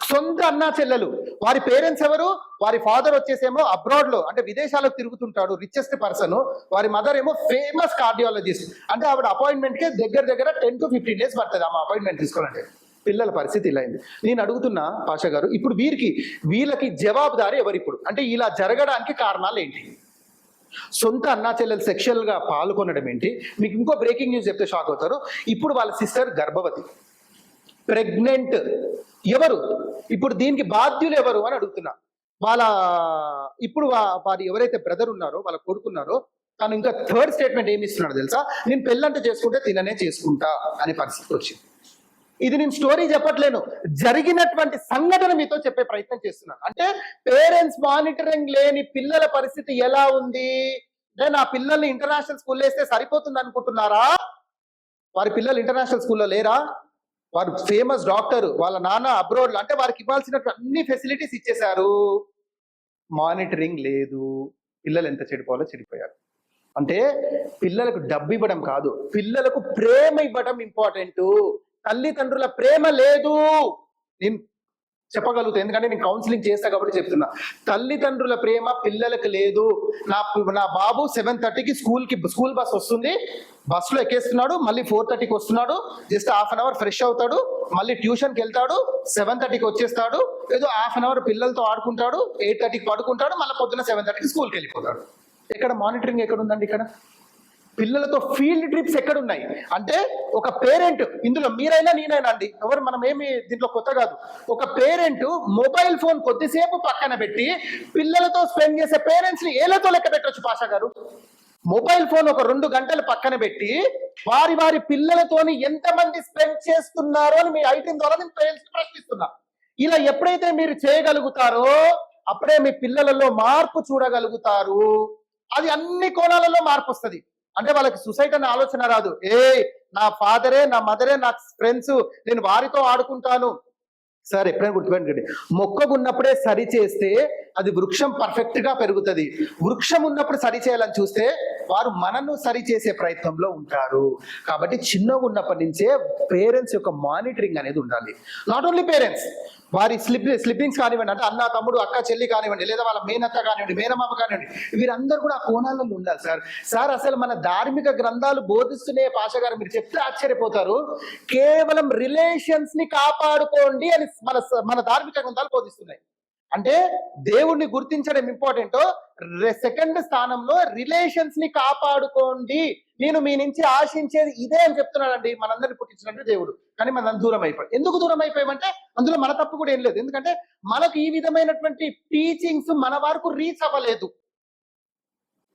సొంత అన్నా చెల్లెలు. వారి పేరెంట్స్ ఎవరు? వారి ఫాదర్ వచ్చేసేమో అబ్రాడ్ లో అంటే విదేశాలకు తిరుగుతుంటాడు, రిచెస్ట్ పర్సన్. వారి మదర్ ఏమో ఫేమస్ కార్డియాలజిస్ట్. అంటే ఆవిడ అపాయింట్మెంట్ కి దగ్గర 10 to 15 days పడుతుంది ఆమె అపాయింట్మెంట్ తీసుకోవాలంటే. పిల్లల పరిస్థితి ఇలా అయింది. నేను అడుగుతున్నా పాషా గారు, ఇప్పుడు వీళ్ళకి జవాబుదారి ఎవరు ఇప్పుడు? అంటే ఇలా జరగడానికి కారణాలు ఏంటి? సొంత అన్నా చెల్లెలు సెక్షువల్ గా పాల్గొనడం ఏంటి? మీకు ఇంకో బ్రేకింగ్ న్యూస్ చెప్తే షాక్ అవుతారు. ఇప్పుడు వాళ్ళ సిస్టర్ గర్భవతి, ప్రెగ్నెంట్. ఎవరు ఇప్పుడు దీనికి బాధ్యులు ఎవరు అని అడుగుతున్నా. ఇప్పుడు వారి ఎవరైతే బ్రదర్ ఉన్నారో, వాళ్ళ కొడుకున్నారో, తను ఇంకా థర్డ్ స్టేట్మెంట్ ఏమి ఇస్తున్నాడు తెలుసా? నేను పెళ్ళంటే చేసుకుంటే తిననే చేసుకుంటా అనే పరిస్థితి వచ్చింది. ఇది నేను స్టోరీ చెప్పట్లేను, జరిగినటువంటి సంఘటన మీతో చెప్పే ప్రయత్నం చేస్తున్నాను. అంటే పేరెంట్స్ మానిటరింగ్ లేని పిల్లల పరిస్థితి ఎలా ఉంది? అంటే నా పిల్లల్ని ఇంటర్నేషనల్ స్కూల్లో వేస్తే సరిపోతుంది అనుకుంటున్నారా? వారి పిల్లలు ఇంటర్నేషనల్ స్కూల్లో లేరా? వారు ఫేమస్ డాక్టర్, వాళ్ళ నాన్న అబ్రోడ్, అంటే వారికి ఇవ్వాల్సిన అన్ని ఫెసిలిటీస్ ఇచ్చేశారు. మానిటరింగ్ లేదు. పిల్లలు ఎంత చెడిపోవాలో చెడిపోయారు. అంటే పిల్లలకు డబ్బు ఇవ్వడం కాదు, పిల్లలకు ప్రేమ ఇవ్వడం ఇంపార్టెంట్. తల్లిదండ్రుల ప్రేమ లేదు. నేను చెప్పగలుగుతా, ఎందుకంటే నేను కౌన్సిలింగ్ చేస్తా కాబట్టి చెప్తున్నా. తల్లిదండ్రుల ప్రేమ పిల్లలకు లేదు. నా బాబు 7:30కి స్కూల్ బస్ వస్తుంది, బస్సులో ఎక్కేస్తున్నాడు, మళ్ళీ 4:30కి వస్తున్నాడు, just half an hour fresh అవుతాడు, మళ్ళీ ట్యూషన్కి వెళ్తాడు, 7:30కి వచ్చేస్తాడు, ఏదో హాఫ్ అన్ అవర్ పిల్లలతో ఆడుకుంటాడు, 8:30కి పడుకుంటాడు, మళ్ళీ పొద్దున్న 7:30కి స్కూల్కి వెళ్ళిపోతాడు. ఎక్కడ మానిటరింగ్ ఎక్కడ ఉందండి? ఇక్కడ పిల్లలతో ఫీల్డ్ ట్రిప్స్ ఎక్కడున్నాయి? అంటే ఒక పేరెంట్, ఇందులో మీరైనా నేనైనా అండి, ఎవరు మనమేమి దీంట్లో కొత్త కాదు. ఒక పేరెంట్ మొబైల్ ఫోన్ కొద్దిసేపు పక్కన పెట్టి పిల్లలతో స్పెండ్ చేసే పేరెంట్స్ ని ఏలతో లెక్క పెట్టొచ్చు పాషా గారు. మొబైల్ ఫోన్ ఒక 2 గంటలు పక్కన పెట్టి వారి పిల్లలతోని ఎంతమంది స్పెండ్ చేస్తున్నారు అని మీ ఐటీఎం ద్వారా నేను పేరెంట్స్ ప్రశ్నిస్తున్నా. ఇలా ఎప్పుడైతే మీరు చేయగలుగుతారో అప్పుడే మీ పిల్లలలో మార్పు చూడగలుగుతారు. అది అన్ని కోణాలలో మార్పు వస్తుంది. అంటే వాళ్ళకి సొసైటీ అనే ఆలోచన రాదు. నా ఫాదరే, నా మదరే, నా ఫ్రెండ్స్, నేను వారితో ఆడుకుంటాను. సార్ ఎప్పుడైనా గుర్తుపెట్టుకోండి, మొక్కకు ఉన్నప్పుడే సరి చేస్తే అది వృక్షం పర్ఫెక్ట్ గా పెరుగుతుంది. వృక్షం ఉన్నప్పుడు సరి చేయాలని చూస్తే వారు మనను సరి చేసే ప్రయత్నంలో ఉంటారు. కాబట్టి చిన్నగా ఉన్నప్పటి నుంచే పేరెంట్స్ యొక్క మానిటరింగ్ అనేది ఉండాలి. నాట్ ఓన్లీ పేరెంట్స్, వారి స్లిప్పింగ్స్ కానివ్వండి, అంటే అన్న తమ్ముడు అక్క చెల్లి కానివ్వండి, లేదా వాళ్ళ మేనత్త కానివ్వండి, మేనమామ కానివ్వండి, వీరందరూ కూడా ఆ కోణాలలో ఉండాలి. సార్ అసలు మన ధార్మిక గ్రంథాలు బోధిస్తున్నాయి పాషా గారు, మీరు చెప్తే ఆశ్చర్యపోతారు. కేవలం రిలేషన్స్ ని కాపాడుకోండి అని మన ధార్మిక గ్రంథాలు బోధిస్తున్నాయి. అంటే దేవుణ్ణి గుర్తించడం ఇంపార్టెంట్, సెకండ్ స్థానంలో రిలేషన్స్ ని కాపాడుకోండి, నేను మీ నుంచి ఆశించేది ఇదే అని చెప్తున్నాడండి. మనందరినీ పుట్టించినట్టు దేవుడు, కానీ మనం దూరం అయిపోయి. ఎందుకు దూరం అయిపోయామంటే అందులో మన తప్పు కూడా ఏం లేదు. ఎందుకంటే మనకు ఈ విధమైనటువంటి టీచింగ్స్ మన వరకు రీచ్ అవ్వలేదు.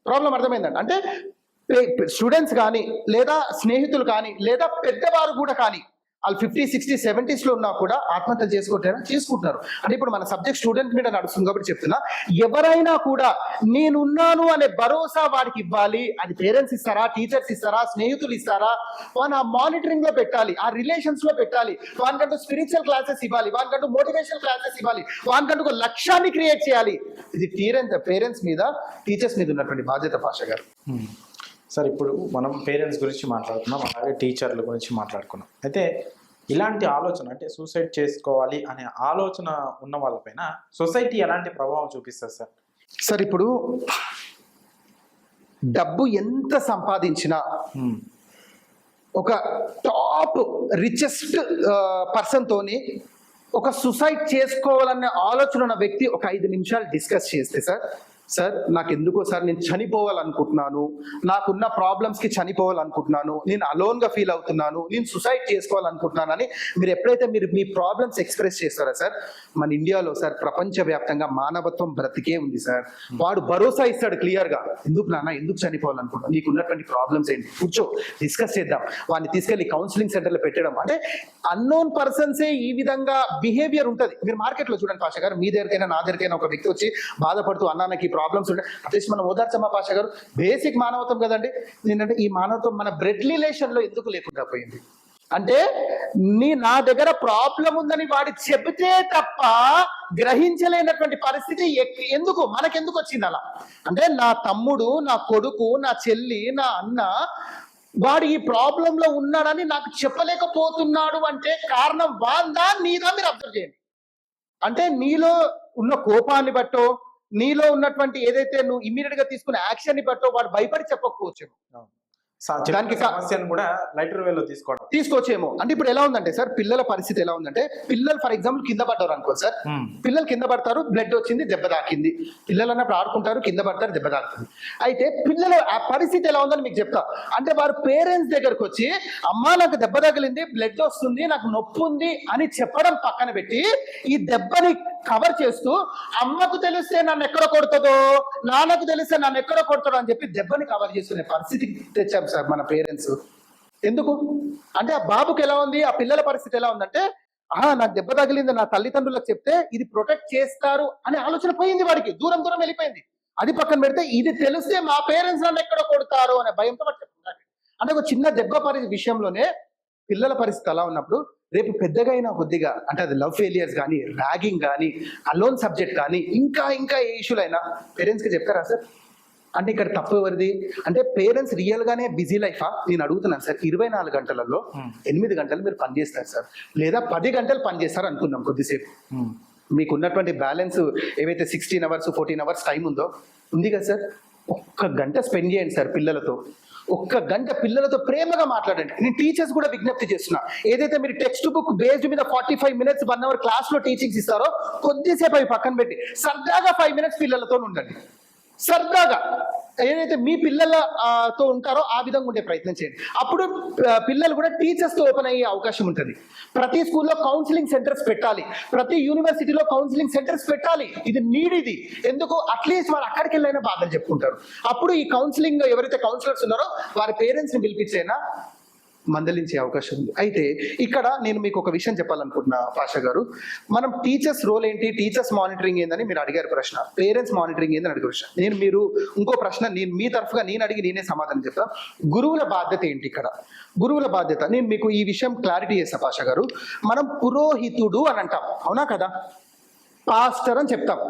ప్రాబ్లం అర్థమైందండి. అంటే స్టూడెంట్స్ కానీ, లేదా స్నేహితులు కానీ, లేదా పెద్దవారు కూడా కానీ, వాళ్ళు 50, 60, 70s లో ఉన్నా కూడా ఆత్మహత్య చేసుకుంటున్నారు. అంటే ఇప్పుడు మన సబ్జెక్ట్ స్టూడెంట్ మీద నడుస్తుంది కాబట్టి చెప్తున్నా, ఎవరైనా కూడా నేనున్నాను అనే భరోసా వాడికి ఇవ్వాలి. అది పేరెంట్స్ ఇస్తారా, టీచర్స్ ఇస్తారా, స్నేహితులు ఇస్తారా? వాడిని ఆ మానిటరింగ్ లో పెట్టాలి, ఆ రిలేషన్స్ లో పెట్టాలి. వానికంటూ స్పిరిచువల్ క్లాసెస్ ఇవ్వాలి, వానికంటూ మోటివేషనల్ క్లాసెస్ ఇవ్వాలి, వానికంటూ ఒక లక్ష్యాన్ని క్రియేట్ చేయాలి. ఇది పేరెంట్స్ మీద, టీచర్స్ మీద ఉన్నటువంటి బాధ్యత పాషా గారు. సార్ ఇప్పుడు మనం పేరెంట్స్ గురించి మాట్లాడుకున్నాం, అలాగే టీచర్ల గురించి మాట్లాడుకున్నాం. అయితే ఇలాంటి ఆలోచన, అంటే సూసైడ్ చేసుకోవాలి అనే ఆలోచన ఉన్న వాళ్ళపైన సొసైటీ ఎలాంటి ప్రభావం చూపిస్తుంది సార్? సార్ ఇప్పుడు డబ్బు ఎంత సంపాదించినా ఒక టాప్ రిచెస్ట్ పర్సన్ తోని ఒక సూసైడ్ చేసుకోవాలనే ఆలోచన ఉన్న వ్యక్తి ఒక 5 నిమిషాలు డిస్కస్ చేస్తే సార్ సార్ నాకు ఎందుకో సార్ నేను చనిపోవాలనుకుంటున్నాను, నాకున్న ప్రాబ్లమ్స్కి చనిపోవాలనుకుంటున్నాను, నేను అలోన్గా ఫీల్ అవుతున్నాను, నేను సుసైడ్ చేసుకోవాలనుకుంటున్నాను అని మీరు ఎప్పుడైతే మీ ప్రాబ్లమ్స్ ఎక్స్ప్రెస్ చేస్తారా సార్, మన ఇండియాలో సార్ ప్రపంచవ్యాప్తంగా మానవత్వం బ్రతికే ఉంది సార్. వాడు భరోసా ఇస్తాడు క్లియర్గా, ఎందుకు నాన్న ఎందుకు చనిపోవాలనుకుంటున్నాను, నీకు ఉన్నటువంటి ప్రాబ్లమ్స్ ఏంటి, కూర్చో డిస్కస్ చేద్దాం. వాడిని తీసుకెళ్లి కౌన్సిలింగ్ సెంటర్లో పెట్టడం. అంటే అన్నోన్ పర్సన్సే ఈ విధంగా బిహేవియర్ ఉంటుంది. మీరు మార్కెట్లో చూడండి పాషా గారు, మీ దగ్గరికైనా నా దగ్గరికైనా ఒక వ్యక్తి వచ్చి బాధపడుతూ అన్నా నాకు ప్రాబ్లమ్స్ ఉంటాయి, అట్లీస్ట్ మనం ఓదార్చమ్మా పాషా గారు, బేసిక్ మానవత్వం కదండి. ఏంటంటే ఈ మానవత్వం మన బ్లడ్ రిలేషన్ లో ఎందుకు లేకుండా పోయింది అంటే, నా దగ్గర ప్రాబ్లం ఉందని వాడి చెబితే తప్ప గ్రహించలేనటువంటి పరిస్థితి మనకెందుకు వచ్చింది అలా అంటే, నా తమ్ముడు, నా కొడుకు, నా చెల్లి, నా అన్న వాడు ఈ ప్రాబ్లంలో ఉన్నాడని నాకు చెప్పలేకపోతున్నాడు అంటే కారణం వాందా నీదా మీరు అబ్జర్వ్ చేయండి. అంటే నీలో ఉన్న కోపాన్ని బట్టో, నీలో ఉన్నటువంటి ఏదైతే నువ్వు ఇమ్మీడియట్ గా తీసుకున్న యాక్షన్ ని బట్టో వాడు భయపడి చెప్పకపోవచ్చేమో, దానికి సమస్యను కూడా లైటర్ వేలో తీసుకోవచ్చేమో. అంటే ఇప్పుడు ఎలా ఉందంటే సార్, పిల్లల పరిస్థితి ఎలా ఉందంటే, పిల్లలు ఫర్ ఎగ్జాంపుల్ కింద పడ్డారు అనుకో సార్, పిల్లలు కింద పడతారు, బ్లడ్ వచ్చింది, దెబ్బ తాకింది, పిల్లలు అన్నప్పుడు ఆడుకుంటారు, కింద పడతారు, దెబ్బ తాకుతుంది. అయితే పిల్లల ఆ పరిస్థితి ఎలా ఉందని మీకు చెప్తా. అంటే వారు పేరెంట్స్ దగ్గరకు వచ్చి అమ్మా నాకు దెబ్బ తగిలింది, బ్లడ్ వస్తుంది, నాకు నొప్పి ఉంది అని చెప్పడం పక్కన పెట్టి, ఈ దెబ్బని కవర్ చేస్తూ అమ్మకు తెలిస్తే నన్ను ఎక్కడ కొడుతుందో, నాన్నకు తెలిస్తే నన్ను ఎక్కడ కొడతాడో అని చెప్పి దెబ్బని కవర్ చేసుకునే పరిస్థితి తెచ్చాం సార్ మన పేరెంట్స్. ఎందుకు అంటే ఆ బాబుకి ఎలా ఉంది, ఆ పిల్లల పరిస్థితి ఎలా ఉందంటే, నాకు దెబ్బ తగిలింది నా తల్లిదండ్రులకు చెప్తే ఇది ప్రొటెక్ట్ చేస్తారు అనే ఆలోచన పోయింది, వాడికి దూరం దూరం వెళ్ళిపోయింది. అది పక్కన పెడితే ఇది తెలిస్తే మా పేరెంట్స్ నన్ను ఎక్కడ కొడతారు అనే భయంతో వాడు చెప్తున్నారు. అంటే ఒక చిన్న దెబ్బ విషయంలోనే పిల్లల పరిస్థితి అలా ఉన్నప్పుడు, రేపు పెద్దగా అయినా కొద్దిగా అంటే అది లవ్ ఫెయిలియర్స్ కానీ, ర్యాగింగ్ కానీ, అలోన్ సబ్జెక్ట్ కానీ, ఇంకా ఏ ఇష్యూలు అయినా పేరెంట్స్కి చెప్తారా సార్? అంటే ఇక్కడ తప్పు ఎవరిది అంటే, పేరెంట్స్ రియల్ గానే బిజీ లైఫా? నేను అడుగుతున్నాను సార్, 24 గంటలలో 8 గంటలు మీరు పనిచేస్తారు సార్, లేదా 10 గంటలు పనిచేస్తారు అనుకుందాం కొద్దిసేపు. మీకు ఉన్నటువంటి బ్యాలెన్స్ ఏవైతే 16 అవర్స్ 14 అవర్స్ టైం ఉంది కదా సార్, 1 గంట స్పెండ్ చేయండి సార్ పిల్లలతో. 1 గంట పిల్లలతో ప్రేమగా మాట్లాడండి. నేను టీచర్స్ కూడా విజ్ఞప్తి చేస్తున్నా, ఏదైతే మీరు టెక్స్ట్ బుక్ బేస్డ్ మీద 45 minutes 1 hour క్లాస్ లో టీచింగ్స్ ఇస్తారో, కొద్దిసేపు అవి పక్కన పెట్టి సరదాగా 5 minutes పిల్లలతో ఉండండి. సరదాగా ఏదైతే మీ పిల్లలతో ఉంటారో ఆ విధంగా ఉండే ప్రయత్నం చేయండి. అప్పుడు పిల్లలు కూడా టీచర్స్ తో ఓపెన్ అయ్యే అవకాశం ఉంటుంది. ప్రతి స్కూల్లో కౌన్సిలింగ్ సెంటర్స్ పెట్టాలి, ప్రతి యూనివర్సిటీలో కౌన్సిలింగ్ సెంటర్స్ పెట్టాలి. ఇది నీడ్. ఎందుకు? అట్లీస్ట్ వాళ్ళు అక్కడికి వెళ్ళైనా బాధలు చెప్పుకుంటారు. అప్పుడు ఈ కౌన్సిలింగ్ ఎవరైతే కౌన్సిలర్స్ ఉన్నారో వారి పేరెంట్స్ ని పిలిపించైనా మందలించే అవకాశం ఉంది. అయితే ఇక్కడ నేను మీకు ఒక విషయం చెప్పాలనుకుంటున్నా పాషా గారు, మనం టీచర్స్ రోల్ ఏంటి, టీచర్స్ మానిటరింగ్ ఏందని మీరు అడిగారు ప్రశ్న, పేరెంట్స్ మానిటరింగ్ ఏందని అడిగే ప్రశ్న. మీరు ఇంకో ప్రశ్న మీ తరఫుగా నేను అడిగి నేనే సమాధానం చెప్తా. గురువుల బాధ్యత ఏంటి ఇక్కడ? గురువుల బాధ్యత నేను మీకు ఈ విషయం క్లారిటీ చేస్తా పాషా గారు. మనం పురోహితుడు అని అంటాం, అవునా కదా? పాస్టర్ అని చెప్తాం,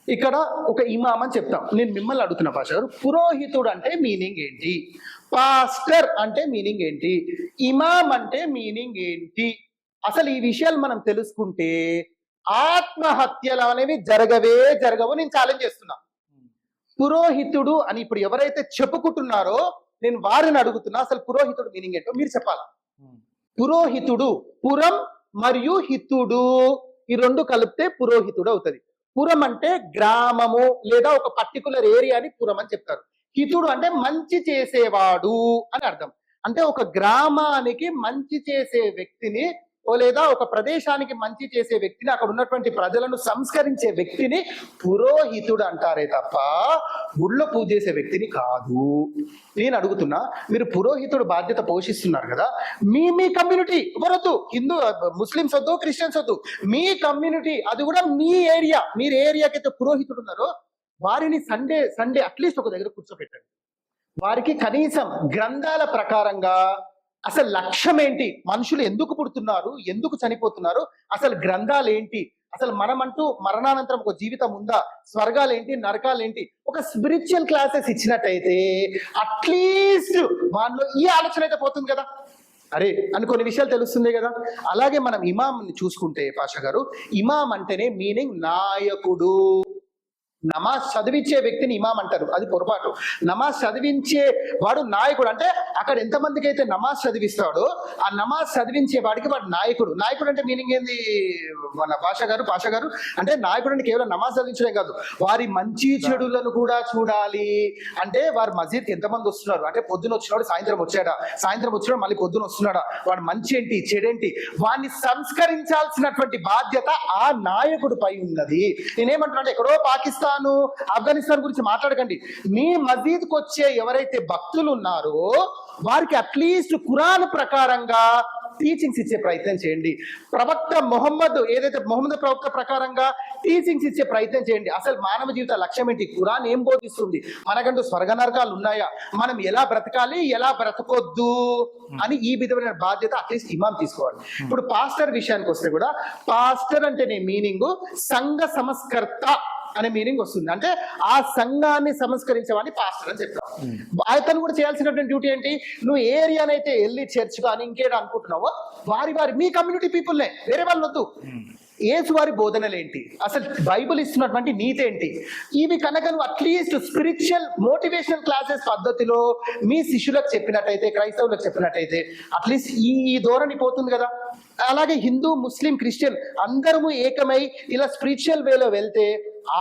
ఇక్కడ ఒక ఇమాం అని చెప్తాం. నేను మిమ్మల్ని అడుగుతున్నా పాషా గారు, పురోహితుడు అంటే మీనింగ్ ఏంటి, పాస్టర్ అంటే మీనింగ్ ఏంటి, ఇమాం అంటే మీనింగ్ ఏంటి? అసలు ఈ విషయాలు మనం తెలుసుకుంటే ఆత్మహత్యలు అనేవి జరగవు. నేను ఛాలెంజ్ చేస్తున్నా. పురోహితుడు అని ఇప్పుడు ఎవరైతే చెప్పుకుంటున్నారో నేను వారిని అడుగుతున్నా, అసలు పురోహితుడు మీనింగ్ ఏంటో మీరు చెప్పాలా. పురోహితుడు, పురం మరియు హితుడు, ఈ రెండు కలిపితే పురోహితుడు అవుతుంది. పురం అంటే గ్రామము లేదా ఒక పర్టికులర్ ఏరియాని పురం అని చెప్తారు. హితుడు అంటే మంచి చేసేవాడు అని అర్థం. అంటే ఒక గ్రామానికి మంచి చేసే వ్యక్తిని, లేదా ఒక ప్రదేశానికి మంచి చేసే వ్యక్తిని, అక్కడ ఉన్నటువంటి ప్రజలను సంస్కరించే వ్యక్తిని పురోహితుడు అంటారే తప్ప గుళ్ళో పూజ చేసే వ్యక్తిని కాదు. నేను అడుగుతున్నా, మీరు పురోహితుడు బాధ్యత పోషిస్తున్నారు కదా, మీ కమ్యూనిటీ ఎవరొద్దు, హిందూ ముస్లిమ్స్ వద్దు, క్రిస్టియన్స్ వద్దు, మీ కమ్యూనిటీ, అది కూడా మీ ఏరియా, మీరు ఏ ఏరియాకి అయితే పురోహితుడు ఉన్నారో వారిని సండే అట్లీస్ట్ ఒక దగ్గర కూర్చోబెట్టండి. వారికి కనీసం గ్రంథాల ప్రకారంగా అసలు లక్ష్యం ఏంటి, మనుషులు ఎందుకు పుడుతున్నారు, ఎందుకు చనిపోతున్నారు, అసలు గ్రంథాలు ఏంటి, అసలు మనమంటూ మరణానంతరం ఒక జీవితం ఉందా, స్వర్గాలు ఏంటి, నరకాలు ఏంటి, ఒక స్పిరిచువల్ క్లాసెస్ ఇచ్చినట్టయితే అట్లీస్ట్ వాళ్ళలో ఈ ఆలోచన అయితే పోతుంది కదా, అరే అని కొన్ని విషయాలు తెలుస్తుంది కదా. అలాగే మనం ఇమాంని చూసుకుంటే పాషా గారు, ఇమాం అంటేనే మీనింగ్ నాయకుడు. నమాజ్ చదివించే వ్యక్తిని ఇమాం అంటారు, అది పొరపాటు. నమాజ్ చదివించే వాడు నాయకుడు. అంటే అక్కడ ఎంతమందికి అయితే నమాజ్ చదివిస్తాడో ఆ నమాజ్ చదివించే వాడికి వాడు నాయకుడు. నాయకుడు అంటే మీనింగ్ ఏంది మన పాషా గారు? అంటే నాయకుడు అంటే కేవలం నమాజ్ చదివించడే కాదు, వారి మంచి చెడులను కూడా చూడాలి. అంటే వారు మస్జిద్కి ఎంతమంది వస్తున్నారు, అంటే పొద్దున వచ్చినాడు సాయంత్రం వచ్చాడా, సాయంత్రం వచ్చినాడు మళ్ళీ పొద్దున వస్తున్నాడా, వాడు మంచి ఏంటి చెడేంటి, వాడిని సంస్కరించాల్సినటువంటి బాధ్యత ఆ నాయకుడు పై ఉన్నది. నేనేమంటున్నా అంటే ఎక్కడో పాకిస్తాన్ ఆఫ్ఘనిస్తాన్ గురించి మాట్లాడకండి. మీ మసీద్కి వచ్చే ఎవరైతే భక్తులు ఉన్నారో వారికి అట్లీస్ట్ ఖురాన్ ప్రకారంగా టీచింగ్స్ ఇచ్చే ప్రయత్నం చేయండి. మొహమ్మద్ ప్రవక్త ప్రకారంగా టీచింగ్స్ ఇచ్చే ప్రయత్నం చేయండి. అసలు మానవ జీవిత లక్ష్యం ఏంటి, ఖురాన్ ఏం బోధిస్తుంది, మనకంటూ స్వర్గ నరకాలు ఉన్నాయా, మనం ఎలా బ్రతకాలి ఎలా బ్రతకొద్దు అని ఈ విధమైన బాధ్యత అట్లీస్ట్ ఇమాం తీసుకోవాలి. ఇప్పుడు పాస్టర్ విషయానికి వస్తే కూడా పాస్టర్ అంటేనే మీనింగ్ సంఘ సంస్కర్త అనే మీనింగ్ వస్తుంది. అంటే ఆ సంఘాన్ని సంస్కరించేవాడిని పాస్టర్ అని చెప్తాం. అతను కూడా చేయాల్సినటువంటి డ్యూటీ ఏంటి, నువ్వు ఏ ఏరియానైతే వెళ్ళి చర్చ్ కానీ ఇంకేదో అనుకుంటున్నావో వారి మీ కమ్యూనిటీ పీపుల్నే, వేరే వాళ్ళు వద్దు. యేసు వారి బోధనలు ఏంటి, అసలు బైబిల్ ఇస్తున్నటువంటి నీతి ఏంటి, ఇవి కనుక నువ్వు అట్లీస్ట్ స్పిరిచువల్ మోటివేషనల్ క్లాసెస్ పద్ధతిలో మీ శిష్యులకు చెప్పినట్టయితే, క్రైస్తవులకు చెప్పినట్టయితే అట్లీస్ట్ ఈ ధోరణి పోతుంది కదా. అలాగే హిందూ ముస్లిం క్రిస్టియన్ అందరము ఏకమై ఇలా స్పిరిచువల్ వేలో వెళ్తే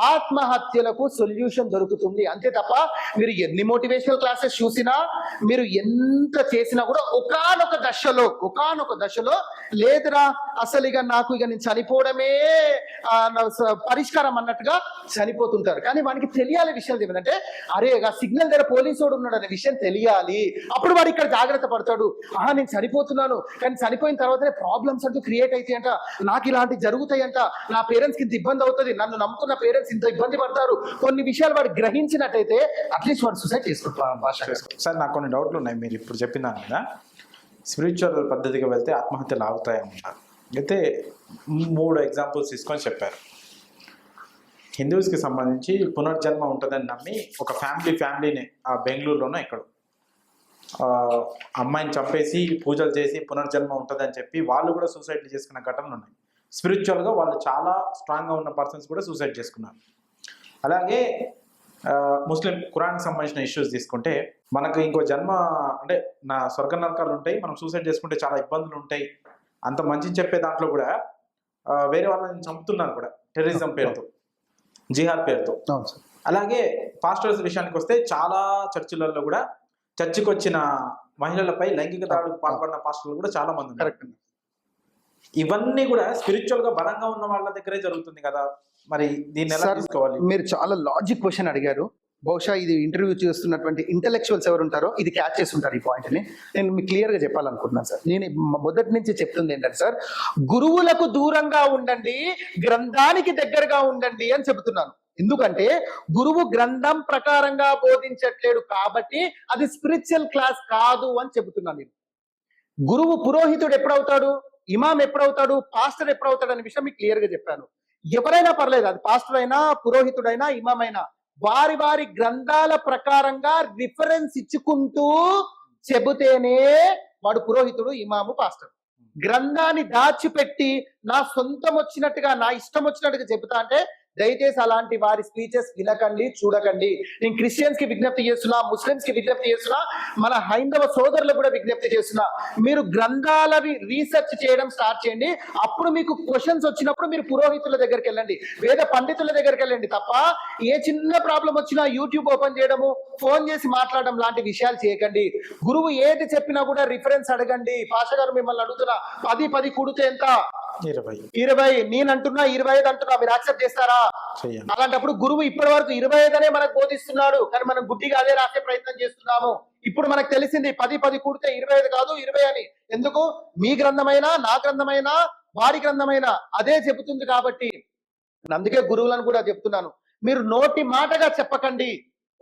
ఆత్మహత్యలకు సొల్యూషన్ దొరుకుతుంది. అంతే తప్ప మీరు ఎన్ని మోటివేషనల్ క్లాసెస్ చూసినా, మీరు ఎంత చేసినా కూడా ఒకానొక దశలో లేదురా అసలు ఇక నాకు నేను చనిపోవడమే పరిష్కారం అన్నట్టుగా చనిపోతుంటారు. కానీ వానికి తెలియాలి విషయం ఏమిటంటే, అరే సిగ్నల్ దగ్గర పోలీసు వాడు ఉన్నాడు అనే విషయం తెలియాలి. అప్పుడు వాడు ఇక్కడ జాగ్రత్త పడతాడు. నేను చనిపోతున్నాను, కానీ చనిపోయిన తర్వాతనే ప్రాబ్లమ్స్ అంటూ క్రియేట్ అవుతాయంట, నాకు ఇలాంటివి జరుగుతాయంట, నా పేరెంట్స్కి ఇంత ఇబ్బంది అవుతుంది, నన్ను నమ్ముకున్న పేరెంట్స్ ఇంత ఇబ్బంది పడతారు, కొన్ని విషయాలు వాడు గ్రహించినట్టయితే అట్లీస్ట్ వాడు సూసైడ్ చేసుకుంటారు. సార్ నాకు కొన్ని డౌట్లు ఉన్నాయి. మీరు ఇప్పుడు చెప్పిన దాని మీద స్పిరిచువల్ పద్ధతిగా వెళ్తే ఆత్మహత్యలు ఆగుతాయన్నారు. అయితే 3 ఎగ్జాంపుల్స్ తీసుకొని చెప్పారు. హిందూస్కి సంబంధించి పునర్జన్మ ఉంటుందని నమ్మి ఒక ఫ్యామిలీని ఆ బెంగళూరులోనో ఇక్కడ అమ్మాయిని చంపేసి పూజలు చేసి పునర్జన్మ ఉంటుందని చెప్పి వాళ్ళు కూడా సూసైడ్ చేసుకున్న ఘటనలు ఉన్నాయి. స్పిరిచువల్గా వాళ్ళు చాలా స్ట్రాంగ్గా ఉన్న పర్సన్స్ కూడా సూసైడ్ చేసుకున్నారు. అలాగే ముస్లిం ఖురాన్కి సంబంధించిన ఇష్యూస్ తీసుకుంటే, మనకు ఇంకో జన్మ అంటే నా స్వర్గ నరకాలు ఉంటాయి, మనం సూసైడ్ చేసుకుంటే చాలా ఇబ్బందులు ఉంటాయి, అంత మంచి చెప్పే దాంట్లో కూడా వేరే వాళ్ళని చంపుతున్నారు కూడా, టెర్రరిజం పేరుతో, జిహాద్ పేరుతో. అలాగే పాస్టర్స్ విషయానికి వస్తే చాలా చర్చిలలో కూడా చర్చికి వచ్చిన మహిళలపై లైంగిక దాడులకు పాల్పడిన పాస్టర్లు కూడా చాలా మంది ఉన్నారు. ఇవన్నీ కూడా స్పిరిచువల్ గా బలంగా ఉన్న వాళ్ళ దగ్గరే జరుగుతుంది కదా, మరి దీన్ని ఎలా తీసుకోవాలి? మీరు చాలా లాజిక్ క్వశ్చన్ అడిగారు. బహుశా ఇది ఇంటర్వ్యూ చేస్తున్నటువంటి ఇంటెలెక్చువల్స్ ఎవరు ఉంటారో ఇది క్యాచ్ చేస్తుంటారు ఈ పాయింట్ ని. నేను మీకు క్లియర్ గా చెప్పాలనుకుంటున్నాను సార్. నేను మొదటి నుంచి చెప్తుంది ఏంటంటే సార్, గురువులకు దూరంగా ఉండండి, గ్రంథానికి దగ్గరగా ఉండండి అని చెబుతున్నాను. ఎందుకంటే గురువు గ్రంథం ప్రకారంగా బోధించట్లేడు కాబట్టి అది స్పిరిచువల్ క్లాస్ కాదు అని చెబుతున్నాను నేను. గురువు పురోహితుడు ఎప్పుడవుతాడు, ఇమాం ఎప్పుడవుతాడు, పాస్టర్ ఎప్పుడవుతాడు అనే విషయం మీకు క్లియర్ గా చెప్పాను. ఎవరైనా పర్లేదు, అది పాస్టర్ అయినా పురోహితుడైనా ఇమాం అయినా వారి గ్రంథాల ప్రకారంగా రిఫరెన్స్ ఇచ్చుకుంటూ చెబితేనే వాడు పురోహితుడు, ఇమాము, పాస్టర్. గ్రంథాన్ని దాచిపెట్టి నా సొంతం వచ్చినట్టుగా నా ఇష్టం వచ్చినట్టుగా చెబుతా అంటే దయచేసి అలాంటి వారి స్పీచెస్ వినకండి, చూడకండి. నేను క్రిస్టియన్స్ కి విజ్ఞప్తి చేస్తున్నా, ముస్లిమ్స్ కి విజ్ఞప్తి చేస్తున్నా, మన హైందవ సోదరులకు కూడా విజ్ఞప్తి చేస్తున్నా, మీరు గ్రంథాలని రీసెర్చ్ చేయడం స్టార్ట్ చేయండి. అప్పుడు మీకు క్వశ్చన్స్ వచ్చినప్పుడు మీరు పురోహితుల దగ్గరికి వెళ్ళండి, వేద పండితుల దగ్గరికి వెళ్ళండి. తప్ప ఏ చిన్న ప్రాబ్లం వచ్చినా యూట్యూబ్ ఓపెన్ చేయడము, ఫోన్ చేసి మాట్లాడడం లాంటి విషయాలు చేయకండి. గురువు ఏది చెప్పినా కూడా రిఫరెన్స్ అడగండి. పాషా గారు మిమ్మల్ని అడుగుతున్నా, 10 కూడితే ఎంత? 20. నేను అంటున్నా 25 అంటున్నా, మీరు యాక్సెప్ట్ చేస్తారా? అలాంటప్పుడు గురువు ఇప్పటి వరకు 25 అనే మనకు బోధిస్తున్నాడు, కానీ మనం గుడ్డిగా అదే రాసే ప్రయత్నం చేస్తున్నాము. ఇప్పుడు మనకు తెలిసింది 10 కూడితే 25 కాదు 20 అని. ఎందుకు? మీ గ్రంథమైనా, నా గ్రంథమైనా, వారి గ్రంథమైనా అదే చెబుతుంది కాబట్టి. అందుకే గురువులను కూడా చెప్తున్నాను, మీరు నోటి మాటగా చెప్పకండి.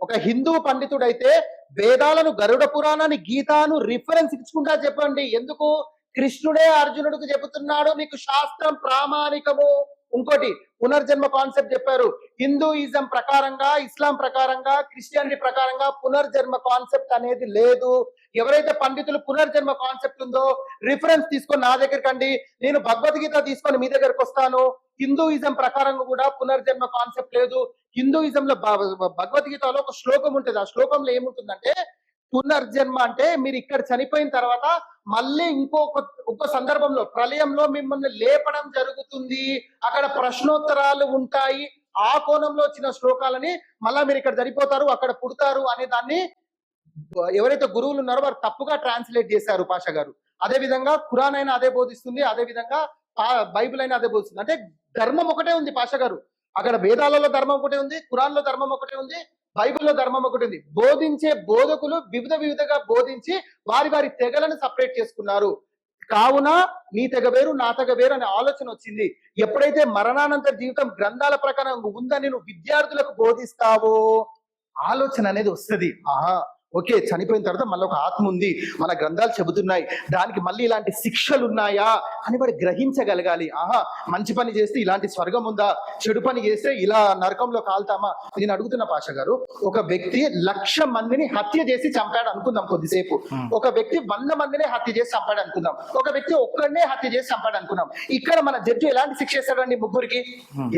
ఒక హిందూ పండితుడైతే వేదాలను, గరుడ పురాణాన్ని, గీతాను రిఫరెన్స్ ఇచ్చుకుంటా చెప్పండి. ఎందుకు? కృష్ణుడే అర్జునుడికి చెబుతున్నాడు, నీకు శాస్త్రం ప్రామాణికము. ఇంకోటి పునర్జన్మ కాన్సెప్ట్ చెప్పారు. హిందూయిజం ప్రకారంగా, ఇస్లాం ప్రకారంగా, క్రిస్టియానిటీ ప్రకారంగా పునర్జన్మ కాన్సెప్ట్ అనేది లేదు. ఎవరైతే పండితులు పునర్జన్మ కాన్సెప్ట్ ఉందో రిఫరెన్స్ తీసుకొని నా దగ్గరికి అండి, నేను భగవద్గీత తీసుకొని మీ దగ్గరకు వస్తాను. హిందూయిజం ప్రకారంగా కూడా పునర్జన్మ కాన్సెప్ట్ లేదు. హిందూయిజంలో భగవద్గీతలో ఒక శ్లోకం ఉంటుంది. ఆ శ్లోకంలో ఏముంటుందంటే పునర్జన్మ అంటే మీరు ఇక్కడ చనిపోయిన తర్వాత మళ్ళీ ఇంకో సందర్భంలో ప్రళయంలో మిమ్మల్ని లేపడం జరుగుతుంది, అక్కడ ప్రశ్నోత్తరాలు ఉంటాయి, ఆ కోణంలో వచ్చిన శ్లోకాలని మళ్ళా మీరు ఇక్కడ చనిపోతారు అక్కడ పుడతారు అనే దాన్ని ఎవరైతే గురువులు ఉన్నారో వారు తప్పుగా ట్రాన్స్లేట్ చేశారు పాషా గారు. అదే విధంగా ఖురాన్ అయినా అదే బోధిస్తుంది, అదే విధంగా బైబిల్ అయినా అదే బోధిస్తుంది. అంటే ధర్మం ఒకటే ఉంది పాషా గారు, అక్కడ వేదాలలో ధర్మం ఒకటే ఉంది, ఖురాన్ లో ధర్మం ఒకటే ఉంది, బైబిల్లో ధర్మం ఒకటి ఉంది. బోధించే బోధకులు వివిధగా బోధించి వారి తెగలను సపరేట్ చేసుకున్నారు. కావున నీ తెగ వేరు నా తెగ వేరు అనే ఆలోచన వచ్చింది. ఎప్పుడైతే మరణానంతర జీవితం గ్రంథాల ప్రకారం ఉందని నువ్వు విద్యార్థులకు బోధిస్తావో ఆలోచన అనేది వస్తుంది. ఓకే, చనిపోయిన తర్వాత మళ్ళీ ఒక ఆత్మ ఉంది, మన గ్రంథాలు చెబుతున్నాయి, దానికి మళ్ళీ ఇలాంటి శిక్షలు ఉన్నాయా అని వాడు గ్రహించగలగాలి. మంచి పని చేస్తే ఇలాంటి స్వర్గం ఉందా, చెడు పని చేస్తే ఇలా నరకంలో కాల్తామా. నేను అడుగుతున్న పాషా గారు, ఒక వ్యక్తి 1,00,000 మందిని హత్య చేసి చంపాడు అనుకుందాం కొద్దిసేపు, ఒక వ్యక్తి 100 మందిని హత్య చేసి చంపాడు అనుకుందాం, ఒక వ్యక్తి ఒక్కడనే హత్య చేసి చంపాడు అనుకుందాం. ఇక్కడ మన జడ్జి ఎలాంటి శిక్ష వేస్తాడండి ముగ్గురికి?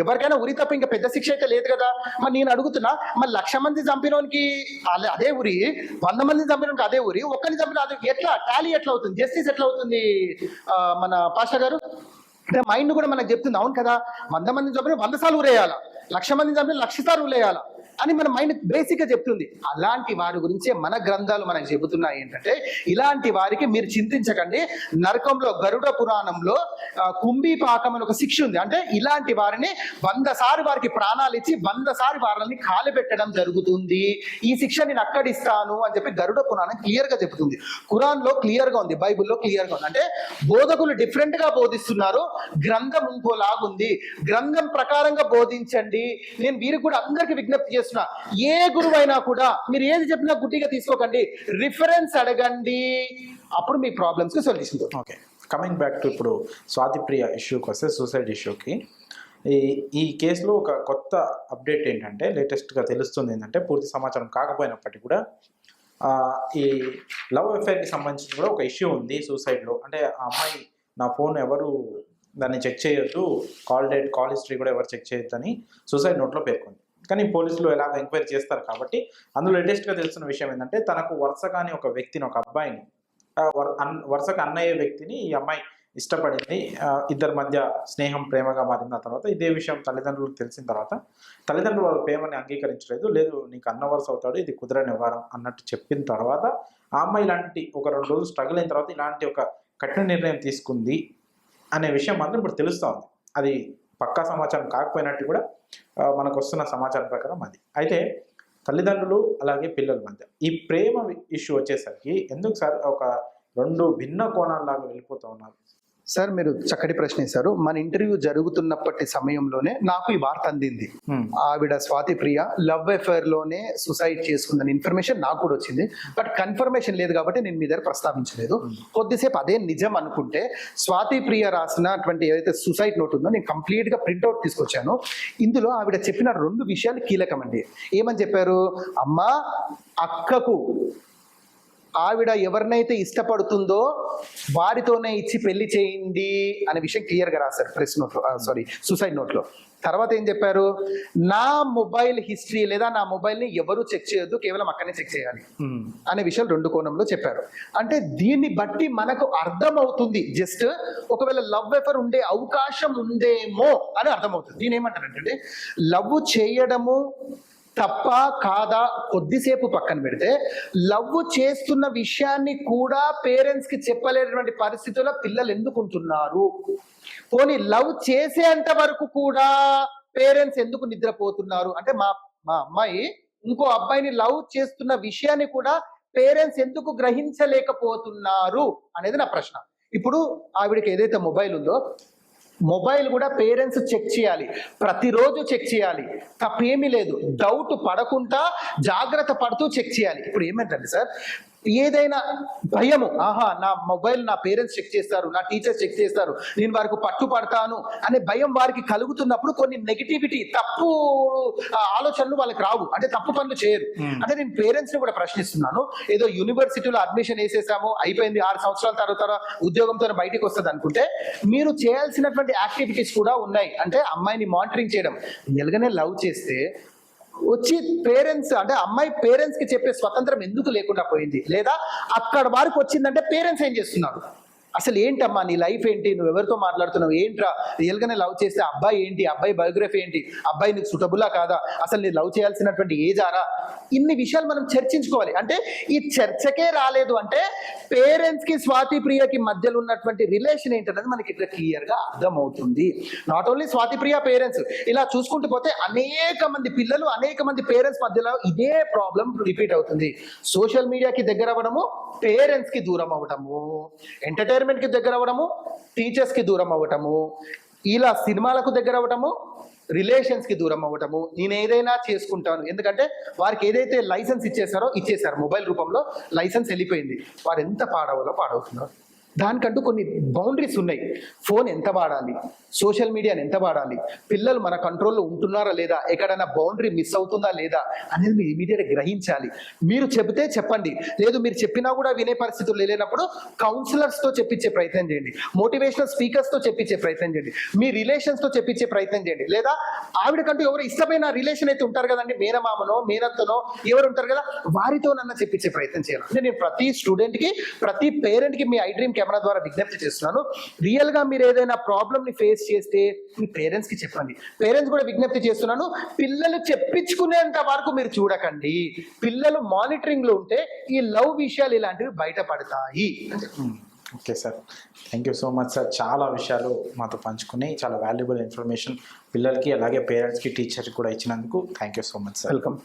ఎవరికైనా ఉరి తప్ప ఇంకా పెద్ద శిక్ష అయితే లేదు కదా. మరి నేను అడుగుతున్నా, మరి 1,00,000 మంది చంపినోనికి అదే ఉరి, 100 మంది చంపినోనికి అదే ఉరి, ఒక్కరిని చంపిన అది ఎట్లా టాలీ ఎట్లా అవుతుంది, జస్టిస్ ఎట్లా అవుతుంది? మన పాషా గారు అంటే మైండ్ కూడా మనకు చెప్తుంది, అవును కదా, 100 మందిని చంపిన 100 సార్లు ఊరేయాలా, 1,00,000 మందిని చంపిన 1,00,000 సార్లు ఊరేయాలా అని మన మైండ్ బేసిక్ గా చెప్తుంది. అలాంటి వారి గురించే మన గ్రంథాలు మనకు చెబుతున్నాయి ఏంటంటే, ఇలాంటి వారికి మీరు చింతించకండి, నరకంలో గరుడ పురాణంలో కుంభీపాకం అని ఒక శిక్ష ఉంది. అంటే ఇలాంటి వారిని 100 సార్లు వారికి ప్రాణాలు ఇచ్చి 100 సార్లు వారిని కాలిపెట్టడం జరుగుతుంది, ఈ శిక్ష నేను అక్కడ ఇస్తాను అని చెప్పి గరుడ పురాణం క్లియర్ గా చెబుతుంది. ఖురాన్ లో క్లియర్ గా ఉంది, బైబిల్లో క్లియర్ గా ఉంది. అంటే బోధకులు డిఫరెంట్ గా బోధిస్తున్నారు, గ్రంథం ఇంకోలాగుంది, గ్రంథం ప్రకారంగా బోధించండి. నేను వీరికి కూడా అందరికి విజ్ఞప్తి చేస్తున్నా, ఏ గురువైనా కూడా మీరు ఏది చెప్పినా గుడ్డిగా తీసుకోకండి, రిఫరెన్స్ అడగండి, అప్పుడు మీ ప్రాబ్లమ్స్ కి solution. Okay, coming back to ఇప్పుడు స్వాతిప్రియ ఇష్యూకి వస్తే, సూసైడ్ ఇష్యూకి, ఈ కేసులో ఒక కొత్త అప్డేట్ ఏంటంటే, లేటెస్ట్గా తెలుస్తుంది ఏంటంటే, పూర్తి సమాచారం కాకపోయినప్పటికీ కూడా ఈ లవ్ అఫేర్కి సంబంధించి కూడా ఒక ఇష్యూ ఉంది సూసైడ్లో. అంటే ఆ అమ్మాయి నా ఫోన్ ఎవరు దాన్ని చెక్ చేయొద్దు, కాల్ డేట్ కాల్ హిస్టరీ కూడా ఎవరు చెక్ చేయొద్దు అని సూసైడ్ నోట్లో పేర్కొంది. కానీ పోలీసులు ఎలాగ ఎంక్వైరీ చేస్తారు కాబట్టి అందులో లేటెస్ట్గా తెలుస్తున్న విషయం ఏంటంటే, తనకు వరుసగాని ఒక వ్యక్తిని, ఒక అబ్బాయిని, వరుసగా అన్నయ్య వ్యక్తిని ఈ అమ్మాయి ఇష్టపడింది, ఇద్దరి మధ్య స్నేహం ప్రేమగా మారింది. ఆ తర్వాత ఇదే విషయం తల్లిదండ్రులకు తెలిసిన తర్వాత తల్లిదండ్రులు వాళ్ళ ప్రేమని అంగీకరించలేదు, లేదు నీకు అన్న వరుస అవుతాడు, ఇది కుదరని వ్యవహారం అన్నట్టు చెప్పిన తర్వాత ఆ అమ్మాయి ఇలాంటి ఒక 2 రోజులు స్ట్రగుల్ అయిన తర్వాత ఇలాంటి ఒక కఠిన నిర్ణయం తీసుకుంది అనే విషయం మాత్రం ఇప్పుడు తెలుస్తూ ఉంది. అది పక్కా సమాచారం కాకపోయినట్టు కూడా మనకు వస్తున్న సమాచారం ప్రకారం అది. అయితే తల్లిదండ్రులు అలాగే పిల్లల మధ్య ఈ ప్రేమ ఇష్యూ వచ్చేసరికి ఎందుకు సార్ ఒక 2 భిన్న కోణాల్లాగా వెళ్ళిపోతూ ఉన్నారు? సార్, మీరు చక్కటి ప్రశ్న వేశారు. మన ఇంటర్వ్యూ జరుగుతున్నప్పటి సమయంలోనే నాకు ఈ వార్త అందింది. ఆవిడ స్వాతిప్రియ లవ్ అఫేర్ లోనే సూసైడ్ చేసుకుందని ఇన్ఫర్మేషన్ నాకు కూడా వచ్చింది, బట్ కన్ఫర్మేషన్ లేదు కాబట్టి నేను మీ దగ్గర ప్రస్తావించలేదు. కొద్దిసేపు అదే నిజం అనుకుంటే, స్వాతిప్రియ రాసినటువంటి ఏదైతే సూసైడ్ నోట్ ఉందో నేను కంప్లీట్ గా ప్రింట్అవుట్ తీసుకొచ్చాను. ఇందులో ఆవిడ చెప్పిన 2 విషయాలు కీలకమండి. ఏమని చెప్పారు? అమ్మా, అక్కకు ఆవిడ ఎవరినైతే ఇష్టపడుతుందో వారితోనే ఇచ్చి పెళ్లి చేయింది అనే విషయం క్లియర్ గా రాశారు ప్రెస్ నోట్ లో, సూసైడ్ నోట్ లో. తర్వాత ఏం చెప్పారు? నా మొబైల్ హిస్టరీ లేదా నా మొబైల్ ని ఎవరు చెక్ చేయొద్దు, కేవలం అక్కడనే చెక్ చేయాలి అనే విషయం 2 కోణంలో చెప్పారు. అంటే దీన్ని బట్టి మనకు అర్థమవుతుంది, జస్ట్ ఒకవేళ లవ్ ఎఫర్ ఉండే అవకాశం ఉందేమో అని అర్థమవుతుంది. దీని ఏమంటారంటే, లవ్ చేయడము తప్ప కాదా కొద్దిసేపు పక్కన పెడితే, లవ్ చేస్తున్న విషయాన్ని కూడా పేరెంట్స్ కి చెప్పలేనటువంటి పరిస్థితుల్లో పిల్లలు ఎందుకు ఉంటున్నారు? పోనీ లవ్ చేసేంత వరకు కూడా పేరెంట్స్ ఎందుకు నిద్రపోతున్నారు? అంటే మా అమ్మాయి ఇంకో అబ్బాయిని లవ్ చేస్తున్న విషయాన్ని కూడా పేరెంట్స్ ఎందుకు గ్రహించలేకపోతున్నారు అనేది నా ప్రశ్న. ఇప్పుడు ఆవిడకి ఏదైతే మొబైల్ ఉందో, మొబైల్ కూడా పేరెంట్స్ చెక్ చేయాలి, ప్రతిరోజు చెక్ చేయాలి, తప్పేమీ లేదు. డౌట్ పడకుండా జాగ్రత్త పడుతూ చెక్ చేయాలి. ఇప్పుడు ఏమంటండి సార్, ఏదైనా భయము, నా మొబైల్ నా పేరెంట్స్ చెక్ చేస్తారు, నా టీచర్స్ చెక్ చేస్తారు, నేను వారికి పట్టుపడతాను అనే భయం వారికి కలుగుతున్నప్పుడు కొన్ని నెగిటివిటీ, తప్పు ఆలోచనలు వాళ్ళకి రావు, అంటే తప్పు పనులు చేయరు. అంటే నేను పేరెంట్స్ ని కూడా ప్రశ్నిస్తున్నాను, ఏదో యూనివర్సిటీలో అడ్మిషన్ వేసేసాము, అయిపోయింది, 6 సంవత్సరాల తర్వాత ఉద్యోగంతో బయటికి వస్తుంది అనుకుంటే, మీరు చేయాల్సినటువంటి యాక్టివిటీస్ కూడా ఉన్నాయి. అంటే అమ్మాయిని మానిటరింగ్ చేయడం. ఎలాగనే లవ్ చేస్తే వచ్చి పేరెంట్స్ అంటే అమ్మాయి పేరెంట్స్ కి చెప్పే స్వతంత్రం ఎందుకు లేకుండా పోయింది, లేదా అక్కడ వరకు వచ్చిందంటే పేరెంట్స్ ఏం చేస్తున్నారు, అసలు ఏంటమ్మా నీ లైఫ్ ఏంటి, నువ్వు ఎవరితో మాట్లాడుతున్నావు, ఏంట్రా రియల్గానే లవ్ చేస్తే అబ్బాయి ఏంటి, అబ్బాయి బయోగ్రఫీ ఏంటి, అబ్బాయి నీకు సూటబులా కాదా, అసలు నీ లవ్ చేయాల్సినటువంటి ఏజ్ ఆరా, ఇన్ని విషయాలు మనం చర్చించుకోవాలి. అంటే ఈ చర్చకే రాలేదు అంటే పేరెంట్స్ కి స్వాతి ప్రియకి మధ్యలో ఉన్నటువంటి రిలేషన్ ఏంటనేది మనకి ఇక్కడ క్లియర్ గా అర్థమవుతుంది. Not only Swathi Priya parents, ఇలా చూసుకుంటూ పోతే అనేక మంది పిల్లలు అనేక మంది పేరెంట్స్ మధ్యలో ఇదే ప్రాబ్లం రిపీట్ అవుతుంది. సోషల్ మీడియాకి దగ్గర అవ్వడము, పేరెంట్స్ కి దూరం అవ్వడము, ఎంటర్టైన్మెంట్ కి దగ్గర అవ్వడము, టీచర్స్ కి దూరం అవ్వటము, ఇలా సినిమాలకు దగ్గర అవ్వటము, రిలేషన్స్ కి దూరం అవ్వటము. నేను ఏదైనా చేసుకుంటాను, ఎందుకంటే వారికి ఏదైతే లైసెన్స్ ఇచ్చేసారు మొబైల్ రూపంలో, లైసెన్స్ వెళ్ళిపోయింది, వారు ఎంత పాడవాలో పాడవుతున్నారు. దానికంటూ కొన్ని బౌండరీస్ ఉన్నాయి. ఫోన్ ఎంత వాడాలి, సోషల్ మీడియాని ఎంత వాడాలి, పిల్లలు మన కంట్రోల్లో ఉంటున్నారా లేదా, ఎక్కడైనా బౌండరీ మిస్ అవుతుందా లేదా అనేది మీరు ఇమీడియట్గా గ్రహించాలి. మీరు చెబితే చెప్పండి, లేదు మీరు చెప్పినా కూడా వినే పరిస్థితులు లేనప్పుడు కౌన్సిలర్స్తో చెప్పించే ప్రయత్నం చేయండి, మోటివేషనల్ స్పీకర్స్తో చెప్పించే ప్రయత్నం చేయండి, మీ రిలేషన్స్తో చెప్పించే ప్రయత్నం చేయండి. లేదా ఆవిడకంటూ ఎవరు ఇష్టమైన రిలేషన్ అయితే ఉంటారు కదండి, మేనమామనో మేనత్తనో ఎవరు ఉంటారు కదా, వారితో నన్ను చెప్పించే ప్రయత్నం చేయాలి. అంటే నేను ప్రతి స్టూడెంట్కి ప్రతి పేరెంట్కి మీ ఐ డ్రీమ్ కెమెరా ద్వారా విజ్ఞప్తి చేస్తున్నాను, రియల్ గా మీరు ఏదైనా ప్రాబ్లమ్ ని ఫేస్ చేస్తే మీ పేరెంట్స్ కి చెప్పండి. పేరెంట్స్ కూడా విజ్ఞప్తి చేస్తున్నాను, పిల్లలు చెప్పించుకునేంత వరకు మీరు చూడకండి. పిల్లలు మానిటరింగ్ లో ఉంటే ఈ లవ్ విషయాలు ఇలాంటివి బయటపడతాయి. Okay sir, thank you so much sir. చాలా విషయాలు మాతో పంచుకుని చాలా వాల్యుబుల్ ఇన్ఫర్మేషన్ పిల్లలకి అలాగే పేరెంట్స్కి టీచర్కి కూడా ఇచ్చినందుకు thank you so much sir. Welcome.